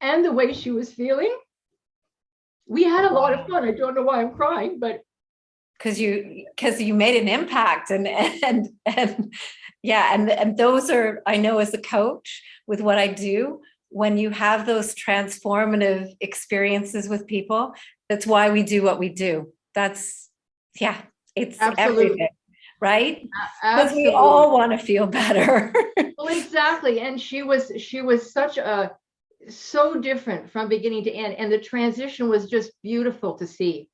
and the way she was feeling, we had a lot of fun. I don't know why I'm crying, but because you made an impact, and yeah, and those are, I know as a coach with what I do, when you have those transformative experiences with people, that's why we do what we do. It's absolutely everything. Right? Because we absolutely all want to feel better. Well, exactly. And she was so different from beginning to end, and the transition was just beautiful to see.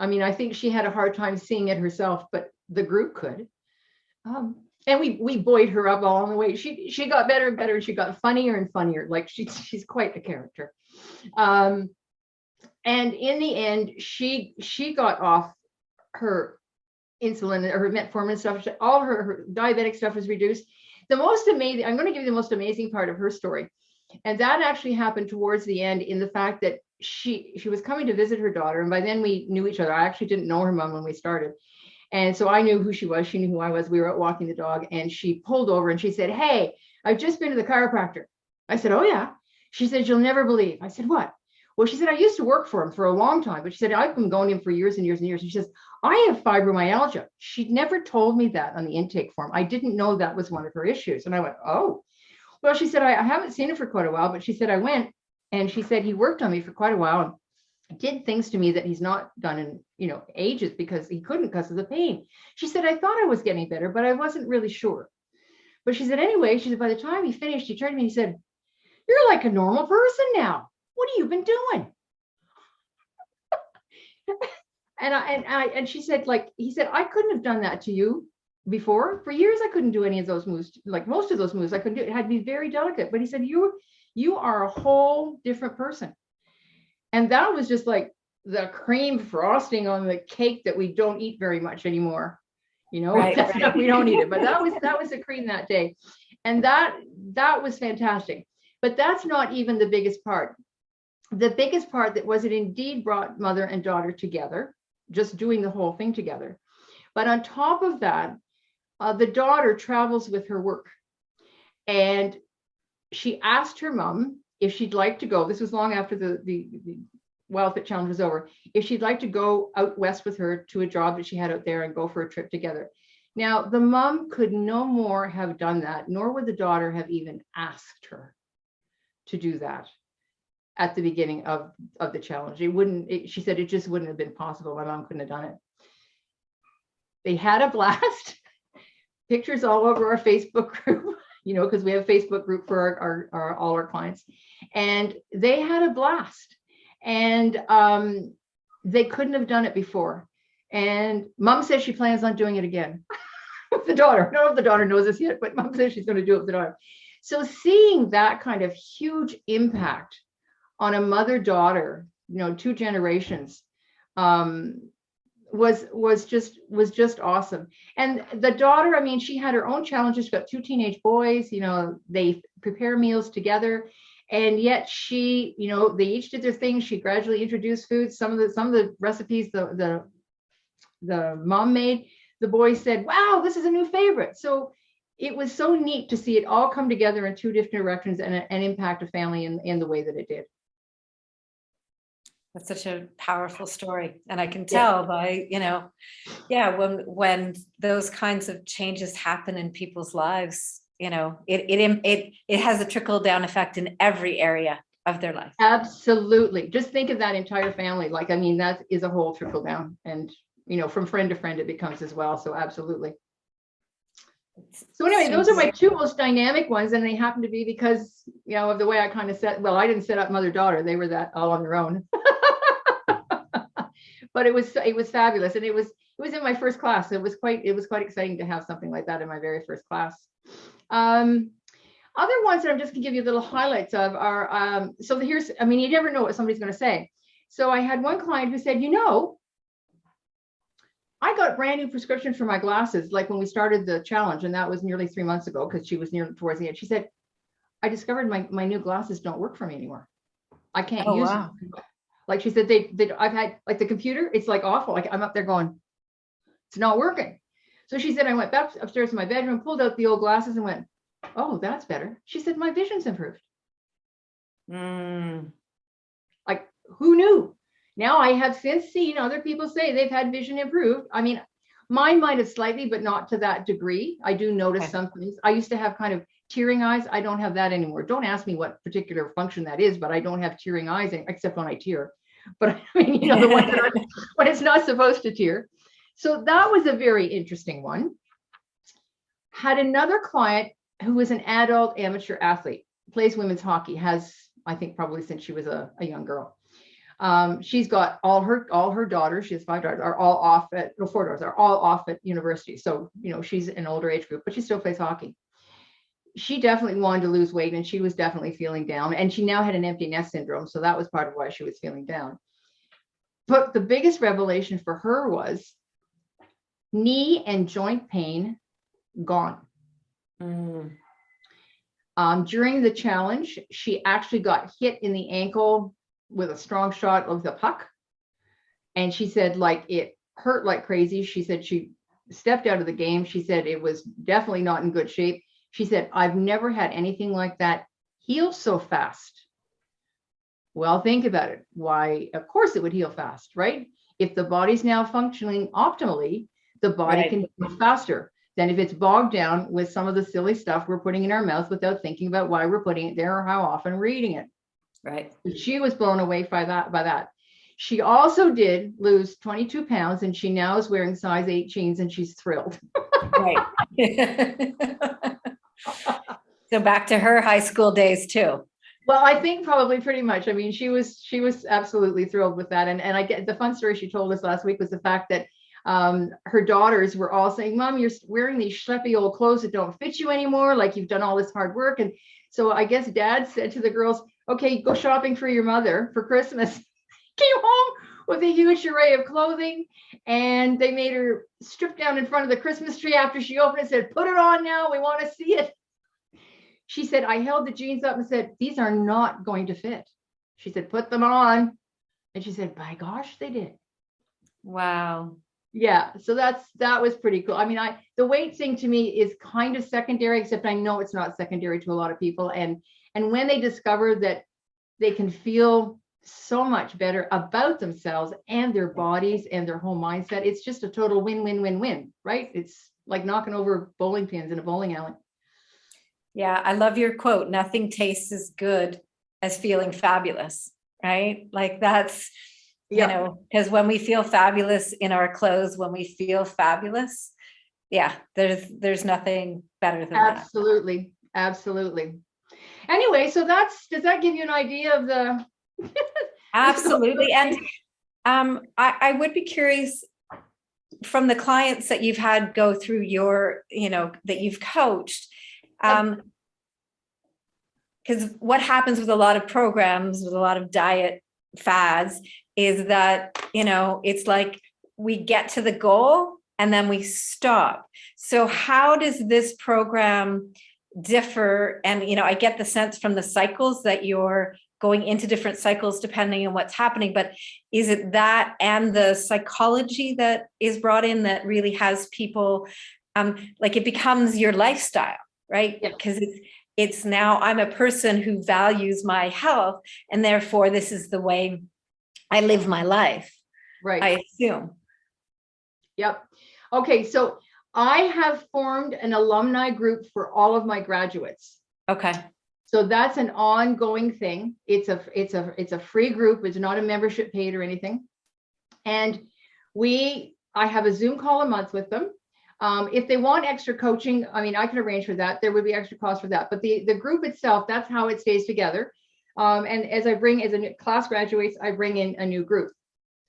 I think she had a hard time seeing it herself, but the group could. And we buoyed her up all on the way. She got better and better, and she got funnier and funnier. Like she's quite a character. And in the end, she got off her insulin or her metformin stuff. All her diabetic stuff was reduced. The most amazing, I'm going to give you the most amazing part of her story. And that actually happened towards the end, in the fact that she was coming to visit her daughter. And by then we knew each other. I actually didn't know her mom when we started. And so I knew who she was. She knew who I was. We were out walking the dog, and she pulled over and she said, "Hey, I've just been to the chiropractor." I said, "Oh yeah." She said, "You'll never believe." I said, "What?" Well, she said, "I used to work for him for a long time, but she said, I've been going to him for years and years and years." And she says, "I have fibromyalgia." She'd never told me that on the intake form. I didn't know that was one of her issues. And I went, "Oh." Well, she said, I haven't seen him for quite a while, but she said, I went, and she said, he worked on me for quite a while and did things to me that he's not done in, ages, because he couldn't because of the pain. She said, I thought I was getting better, but I wasn't really sure. But she said, anyway, she said, by the time he finished, he turned to me and he said, "You're like a normal person now. What have you been doing?" And she said, he said, "I couldn't have done that to you before. For years, I couldn't do any of those moves. Like most of those moves, I couldn't do. It had to be very delicate." But he said, you are a whole different person. And that was just like the cream frosting on the cake that we don't eat very much anymore. you know, Right, right. we don't need it. But that was the cream that day. And that was fantastic. But that's not even the biggest part. The biggest part that was it indeed brought mother and daughter together, just doing the whole thing together. But on top of that, the daughter travels with her work. And she asked her mom if she'd like to go. This was long after the WildFit Challenge was over. If she'd like to go out west with her to a job that she had out there and go for a trip together. Now, the mom could no more have done that, nor would the daughter have even asked her to do that at the beginning of the challenge. It wouldn't, she said it just wouldn't have been possible. My mom couldn't have done it. They had a blast. Pictures all over our Facebook group, you know, because we have a Facebook group for all our clients. And they had a blast. And they couldn't have done it before. And mom says she plans on doing it again with the daughter. I don't know if the daughter knows this yet, but mom says she's going to do it with the daughter. So seeing that kind of huge impact on a mother-daughter, you know, 2 generations, was just awesome. And the daughter, I mean, she had her own challenges. She's got 2 teenage boys, you know, they prepare meals together. And yet she, you know, they each did their thing. She gradually introduced foods. Some of the recipes the mom made, the boys said, wow, this is a new favorite. So it was so neat to see it all come together in 2 different directions and impact a family in the way that it did. That's such a powerful story. And I can tell by, you know, yeah, when those kinds of changes happen in people's lives, you know, it has a trickle down effect in every area of their life. Absolutely. Just think of that entire family. Like, I mean, that is a whole trickle down, and, you know, from friend to friend, it becomes as well. So absolutely. So anyway, those are my 2 most dynamic ones. And they happen to be because, you know, of the way I kind of set, well, I didn't set up mother-daughter. They were that all on their own. But it was fabulous. And it was in my first class. It was quite exciting to have something like that in my very first class. Other ones that I'm just gonna give you little highlights of are, so here's, I mean, you never know what somebody's gonna say. So I had one client who said, you know, I got brand new prescription for my glasses, like when we started the challenge, and that was nearly 3 months ago, because she was near towards the end. She said, I discovered my new glasses don't work for me anymore. I can't use them. Like she said, I've had, like, the computer, it's like awful. Like I'm up there going, it's not working. So she said, I went back upstairs to my bedroom, pulled out the old glasses and went, oh, that's better. She said, my vision's improved. Like, who knew? Now I have since seen other people say they've had vision improved. I mean, mine might have slightly, but not to that degree. I do notice some things. I used to have kind of tearing eyes. I don't have that anymore. Don't ask me what particular function that is, but I don't have tearing eyes except when I tear. But I mean, you know, the ones that when it's not supposed to tear. So that was a very interesting one. Had another client who was an adult amateur athlete, plays women's hockey, has, I think, probably since she was a young girl. She's got all her daughters, she has 5 daughters, are all off at, 4 daughters are all off at university. So, you know, she's an older age group, but she still plays hockey. She definitely wanted to lose weight, and she was definitely feeling down, and she now had an empty nest syndrome. So that was part of why she was feeling down. But the biggest revelation for her was knee and joint pain gone. During the challenge, she actually got hit in the ankle with a strong shot of the puck. And she said, like, it hurt like crazy. She said she stepped out of the game. She said it was definitely not in good shape. She said, I've never had anything like that heal so fast. Well, think about it. Why, of course it would heal fast, right? If the body's now functioning optimally, the body can heal faster than if it's bogged down with some of the silly stuff we're putting in our mouth without thinking about why we're putting it there or how often we're eating it. Right. She was blown away by that. She also did lose 22 pounds, and she now is wearing size 8 jeans, and she's thrilled. Right. So back to her high school days too. Well, I think probably pretty much. I mean, she was absolutely thrilled with that. And I get the fun story she told us last week was the fact that her daughters were all saying, Mom, you're wearing these schleppy old clothes that don't fit you anymore. Like, you've done all this hard work. And so I guess Dad said to the girls, okay, go shopping for your mother for Christmas. Came home with a huge array of clothing. And they made her strip down in front of the Christmas tree after she opened it and said, put it on now. We want to see it. She said, I held the jeans up and said, these are not going to fit. She said, put them on. And she said, by gosh, they did. Wow. Yeah. So that was pretty cool. I mean, the weight thing to me is kind of secondary, except I know it's not secondary to a lot of people. And when they discover that they can feel so much better about themselves and their bodies and their whole mindset, it's just a total win-win-win-win, right? It's like knocking over bowling pins in a bowling alley. Yeah, I love your quote. Nothing tastes as good as feeling fabulous, right? Like that's, you know, because when we feel fabulous in our clothes, when we feel fabulous, yeah, there's nothing better than that. Absolutely. Absolutely. Anyway, so does that give you an idea of the Absolutely. And I would be curious from the clients that you've had go through your, you know, that you've coached, because what happens with a lot of programs, with a lot of diet fads, is that, you know, it's like we get to the goal and then we stop. So how does this program differ? And, you know, I get the sense from the cycles that you're going into different cycles depending on what's happening, but is it that and the psychology that is brought in that really has people, like it becomes your lifestyle, right? Because it's now I'm a person who values my health, and therefore this is the way I live my life, right? I assume. Yep. Okay, so I have formed an alumni group for all of my graduates. Okay. So that's an ongoing thing. It's a free group. It's not a membership paid or anything. And I have a Zoom call a month with them. If they want extra coaching, I mean, I can arrange for that. There would be extra cost for that. But the group itself, that's how it stays together. And as a class graduates, I bring in a new group.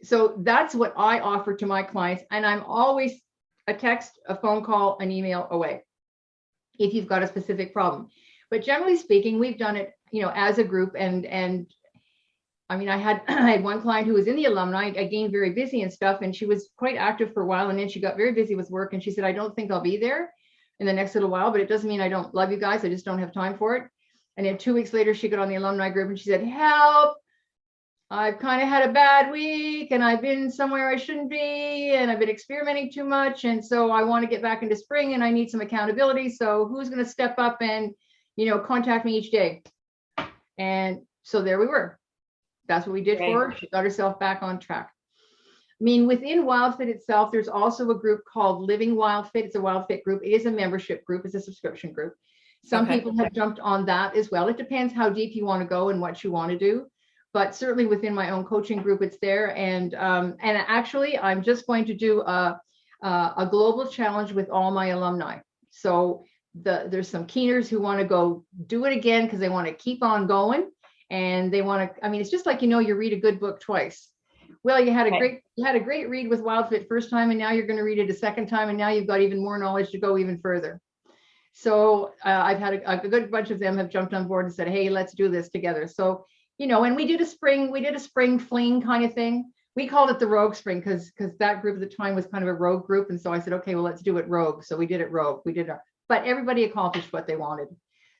So that's what I offer to my clients. And I'm always a text, a phone call, an email away if you've got a specific problem. But generally speaking, we've done it, you know, as a group. And I mean, I had one client who was in the alumni, again, very busy and stuff. And she was quite active for a while. And then she got very busy with work. And she said, I don't think I'll be there in the next little while, but it doesn't mean I don't love you guys. I just don't have time for it. And then 2 weeks later, she got on the alumni group and she said, help, I've kind of had a bad week and I've been somewhere I shouldn't be and I've been experimenting too much. And so I want to get back into spring and I need some accountability. So who's going to step up and, you know, contact me each day? And so there we were. That's what we did for her. She got herself back on track. I mean, within WildFit itself, there's also a group called Living WildFit. It's a WildFit group. It is a membership group. It's a subscription group. Some people have jumped on that as well. It depends how deep you want to go and what you want to do. But certainly within my own coaching group, it's there. And actually, I'm just going to do a global challenge with all my alumni. So there's some keeners who want to go do it again because they want to keep on going. And they want to, I mean, it's just like, you know, you read a good book twice. Well, you had a great read with WildFit first time, and now you're going to read it a second time, and now you've got even more knowledge to go even further. So I've had a good bunch of them have jumped on board and said, hey, let's do this together. So, you know, and we did a spring fling kind of thing. We called it the Rogue Spring because that group at the time was kind of a rogue group. And so I said, okay, well, let's do it rogue. So we did it rogue. But everybody accomplished what they wanted.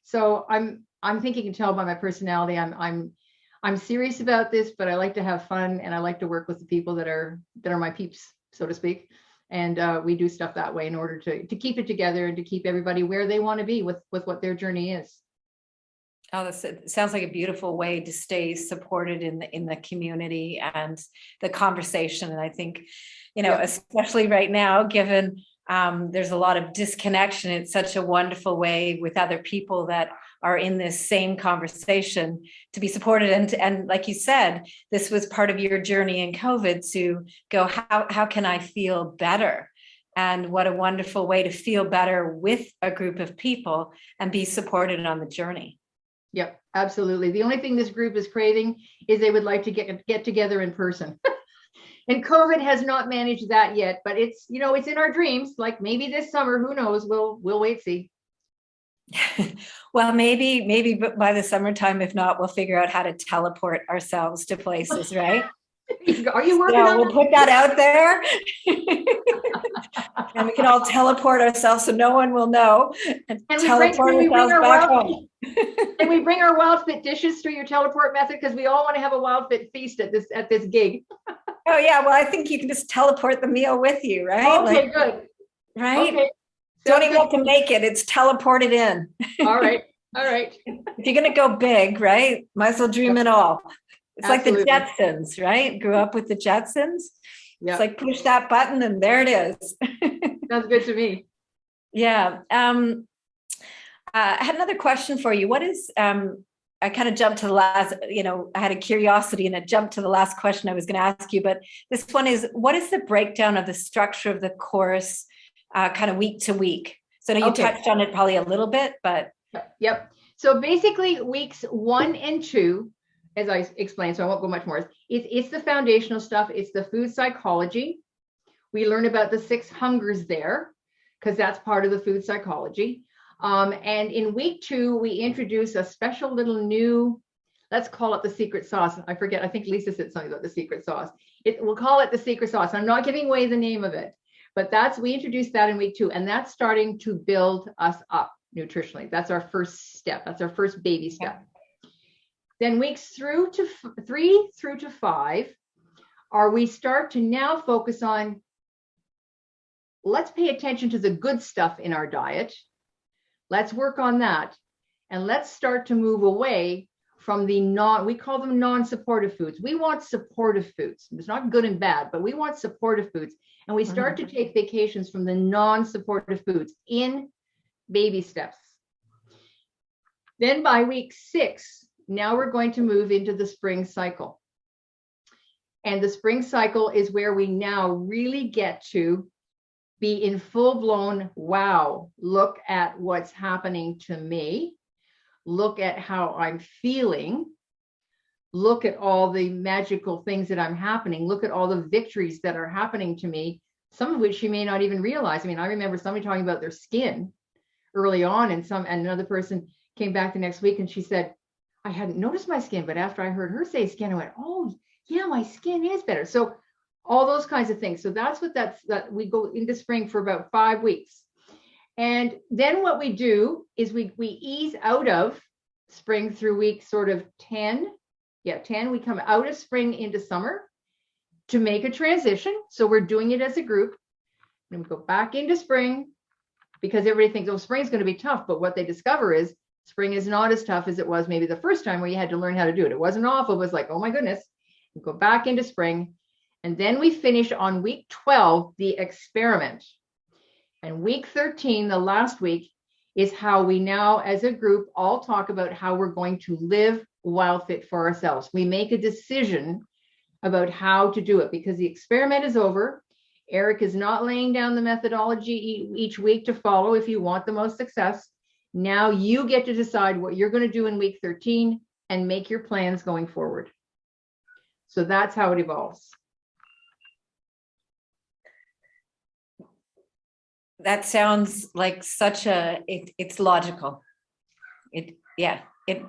So I'm think you can tell by my personality, I'm serious about this, but I like to have fun and I like to work with the people that are my peeps, so to speak. And we do stuff that way in order to keep it together and to keep everybody where they want to be with what their journey is. Oh, it sounds like a beautiful way to stay supported in the community and the conversation. And I think, you know, especially right now, given there's a lot of disconnection, it's such a wonderful way with other people that are in this same conversation to be supported. And like you said, this was part of your journey in COVID to go, how can I feel better? And what a wonderful way to feel better with a group of people and be supported on the journey. Yep, absolutely. The only thing this group is craving is they would like to get together in person. And COVID has not managed that yet, but it's, you know, it's in our dreams. Like maybe this summer, who knows? We'll wait, see. Well, maybe by the summertime, if not, we'll figure out how to teleport ourselves to places, right? Are you working Yeah, on we'll it? put that out there. And we can all teleport ourselves so no one will know and Can teleport we bring ourselves our back wild, home. can we bring our WildFit dishes through your teleport method? Because we all want to have a WildFit feast at this gig. Oh yeah, well, I think you can just teleport the meal with you, right? Okay, good. Right? Okay. Don't Sounds even good. have to make it. It's teleported in. All right. All right. If you're going to go big, right? Might as well dream it all. It's Absolutely. like the Jetsons, right? Grew up with the Jetsons. Yeah. It's like push that button and there it is. Sounds good to me. Yeah. I had another question for you. What is, I kind of jumped to the last, I had a curiosity and it jumped to the last question I was going to ask you, but this one is, what is the breakdown of the structure of the course kind of week to week? So I know you touched on it probably a little bit, but. Yep. So basically weeks 1 and 2, as I explained, so I won't go much more. It's the foundational stuff. It's the food psychology. We learn about the 6 hungers there because that's part of the food psychology. And in week 2, we introduce a special little new, let's call it the secret sauce. I forget, I think Lisa said something about the secret sauce. We'll call it the secret sauce. I'm not giving away the name of it, but we introduced that in week 2, and that's starting to build us up nutritionally. That's our first step. That's our first baby step. Then weeks 3 through to 5 we start to now focus on, let's pay attention to the good stuff in our diet. Let's work on that. And let's start to move away from we call them non-supportive foods. We want supportive foods. It's not good and bad, but we want supportive foods. And we start to take vacations from the non-supportive foods in baby steps. Then by week 6, now we're going to move into the spring cycle. And the spring cycle is where we now really get to be in full-blown, wow, look at what's happening to me. Look at how I'm feeling. Look at all the magical things that I'm happening. Look at all the victories that are happening to me, some of which you may not even realize. I mean, I remember somebody talking about their skin early on, and another person came back the next week and she said, I hadn't noticed my skin, but after I heard her say skin, I went, oh yeah, my skin is better. So all those kinds of things. So that's that we go into spring for about 5 weeks. And then what we do is we ease out of spring through week sort of 10. Yeah, 10. We come out of spring into summer to make a transition. So we're doing it as a group. And we go back into spring because everybody thinks, oh, spring is going to be tough. But what they discover is spring is not as tough as it was maybe the first time where you had to learn how to do it. It wasn't awful. It was like, oh my goodness. We go back into spring. And then we finish on week 12, the experiment. And week 13, the last week, is how we now as a group all talk about how we're going to live WildFit for ourselves. We make a decision about how to do it because the experiment is over. Eric is not laying down the methodology each week to follow if you want the most success. Now you get to decide what you're going to do in week 13 and make your plans going forward. So that's how it evolves. That sounds like it's logical.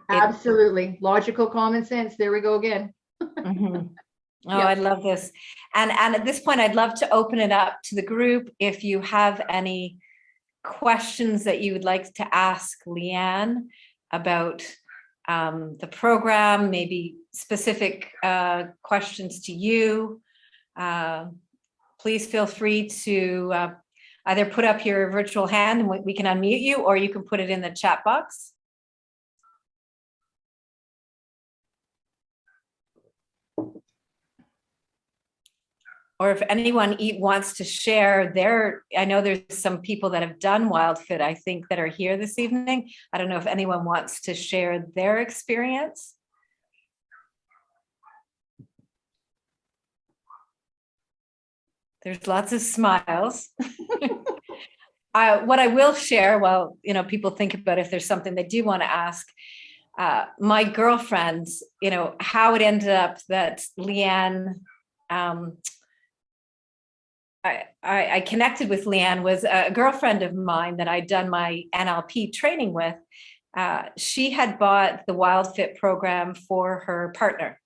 Absolutely. Logical common sense. There we go again. Oh, Yep. I love this. And at this point, I'd love to open it up to the group. If you have any questions that you would like to ask Lianne about the program, maybe specific questions to you, please feel free to either put up your virtual hand and we can unmute you, or you can put it in the chat box. Or if anyone wants to share I know there's some people that have done WildFit, I think, that are here this evening. I don't know if anyone wants to share their experience. There's lots of smiles. What I will share, while people think about if there's something they do want to ask, my girlfriends, how it ended up that Lianne, I connected with Lianne was a girlfriend of mine that I'd done my NLP training with. She had bought the WildFit program for her partner.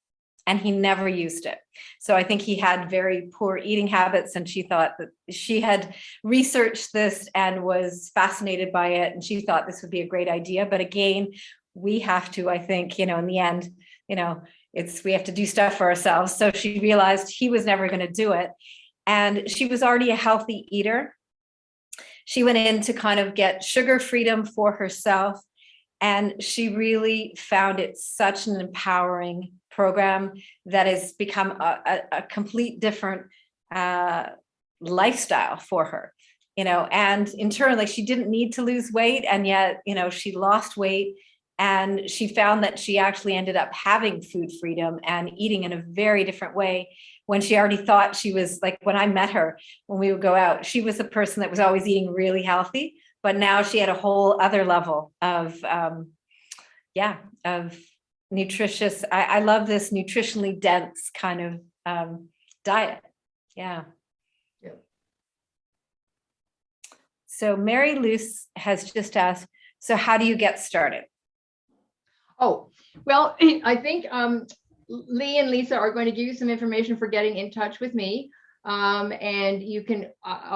and he never used it. So I think he had very poor eating habits, and she thought that she had researched this and was fascinated by it, and she thought this would be a great idea. But again, we have to, I think, in the end, we have to do stuff for ourselves. So she realized he was never going to do it. And she was already a healthy eater. She went in to kind of get sugar freedom for herself. And she really found it such an empowering program that has become a complete different lifestyle for her, and internally she didn't need to lose weight. And yet, she lost weight, and she found that she actually ended up having food freedom and eating in a very different way when she already thought she was, like, when I met her, when we would go out, she was a person that was always eating really healthy, but now she had a whole other level of nutritious. I love this nutritionally dense kind of diet. Yeah. So Mary Luce has just asked, so how do you get started? Oh, well, I think Lee and Lisa are going to give you some information for getting in touch with me. And you can,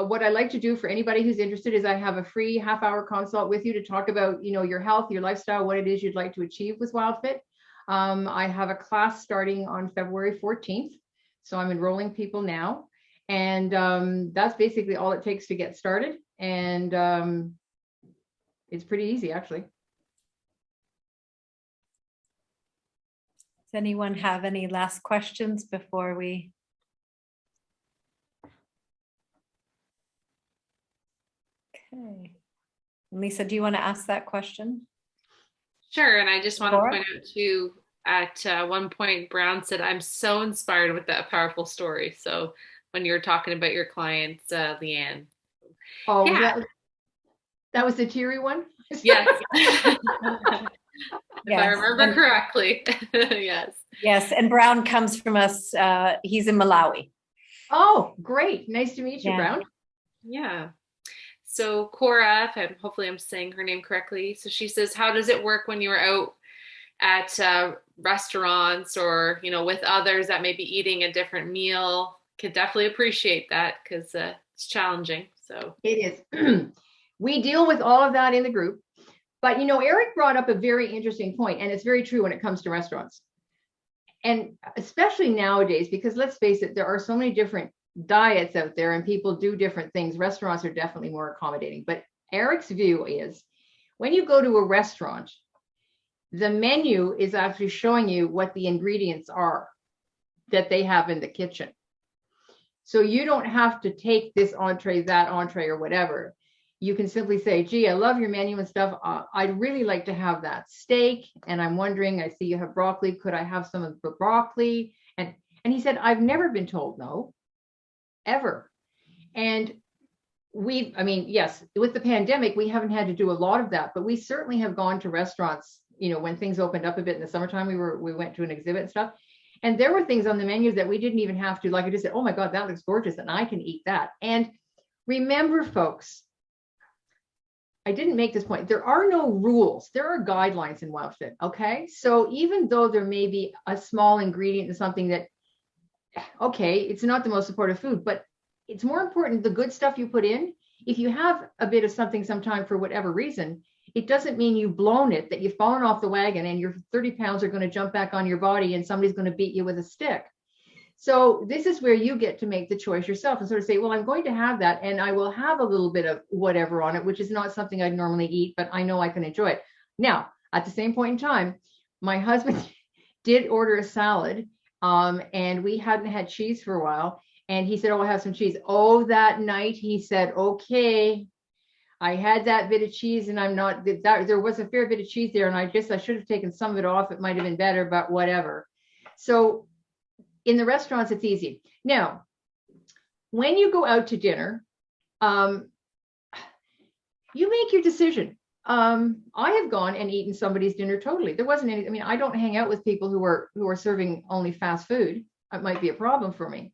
what I like to do for anybody who's interested is I have a free half-hour consult with you to talk about, your health, your lifestyle, what it is you'd like to achieve with WILDFIT. I have a class starting on February 14th. So I'm enrolling people now. And that's basically all it takes to get started. And it's pretty easy, actually. Does anyone have any last questions before we? Okay. Lisa, do you want to ask that question? Sure. And I just want to point out too, at one point, Brown said, I'm so inspired with that powerful story. So when you were talking about your clients, Lianne. Oh, yeah. That was the teary one? Yes. If yes. I remember correctly. Yes. Yes. And Brown comes from us. He's in Malawi. Oh, great. Nice to meet you, Brown. Yeah. So Cora, hopefully I'm saying her name correctly. So she says, how does it work when you're out at restaurants or, with others that may be eating a different meal? Could definitely appreciate that because it's challenging. So it is. We deal with all of that in the group. But, Eric brought up a very interesting point, and it's very true when it comes to restaurants. And especially nowadays, because let's face it, there are so many different diets out there and people do different things. Restaurants are definitely more accommodating. But Eric's view is when you go to a restaurant, the menu is actually showing you what the ingredients are that they have in the kitchen. So you don't have to take this entree, that entree, or whatever. You can simply say, gee, I love your menu and stuff. I'd really like to have that steak. And I'm wondering, I see you have broccoli. Could I have some of the broccoli? And he said, I've never been told no, ever. And yes, with the pandemic, we haven't had to do a lot of that, but we certainly have gone to restaurants, when things opened up a bit in the summertime, we went to an exhibit and stuff. And there were things on the menus that we didn't even have to, like I just said, oh my God, that looks gorgeous. And I can eat that. And remember, folks, I didn't make this point. There are no rules. There are guidelines in WILDFIT. Okay. So even though there may be a small ingredient in something that, okay, it's not the most supportive food, but it's more important the good stuff you put in. If you have a bit of something sometime for whatever reason, it doesn't mean you've blown it, that you've fallen off the wagon and your 30 pounds are going to jump back on your body and somebody's going to beat you with a stick. So this is where you get to make the choice yourself and sort of say, well, I'm going to have that and I will have a little bit of whatever on it, which is not something I'd normally eat, but I know I can enjoy it. Now, at the same point in time, my husband did order a salad and we hadn't had cheese for a while. And he said, oh, I'll have some cheese. Oh, that night he said, okay, I had that bit of cheese and there was a fair bit of cheese there. And I should have taken some of it off. It might've been better, but whatever. So in the restaurants, it's easy. Now, when you go out to dinner, you make your decision. I have gone and eaten somebody's dinner totally. There wasn't any, I don't hang out with people who are serving only fast food. That might be a problem for me.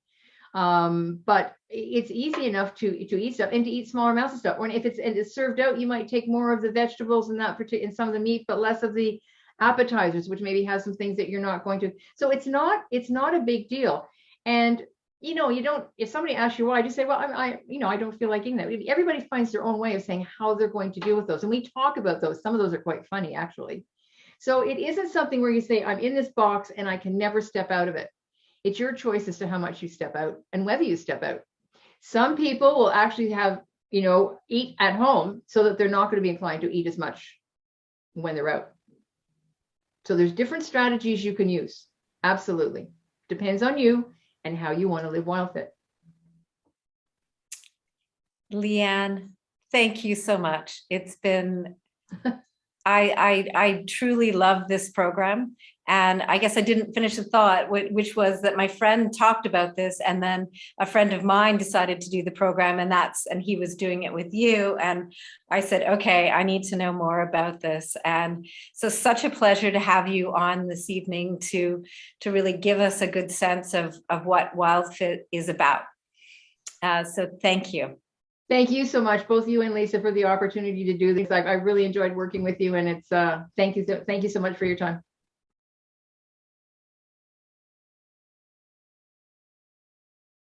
But it's easy enough to eat stuff and to eat smaller amounts of stuff. When if it's served out, you might take more of the vegetables and that in some of the meat, but less of the appetizers, which maybe has some things that you're not going to. So it's not a big deal. And you don't, if somebody asks you why, just say, well, I don't feel like eating that. Everybody finds their own way of saying how they're going to deal with those. And we talk about those. Some of those are quite funny, actually. So it isn't something where you say, I'm in this box and I can never step out of it. It's your choice as to how much you step out and whether you step out. Some people will actually have, eat at home so that they're not going to be inclined to eat as much when they're out. So there's different strategies you can use. Absolutely. Depends on you and how you want to live WildFit. Lianne, thank you so much. It's been, I truly love this program. And I guess I didn't finish the thought, which was that my friend talked about this, and then a friend of mine decided to do the program, and he was doing it with you. And I said, okay, I need to know more about this. And so such a pleasure to have you on this evening to really give us a good sense of what WildFit is about. So thank you. Thank you so much, both you and Lisa, for the opportunity to do this. I really enjoyed working with you, and it's thank you so much for your time.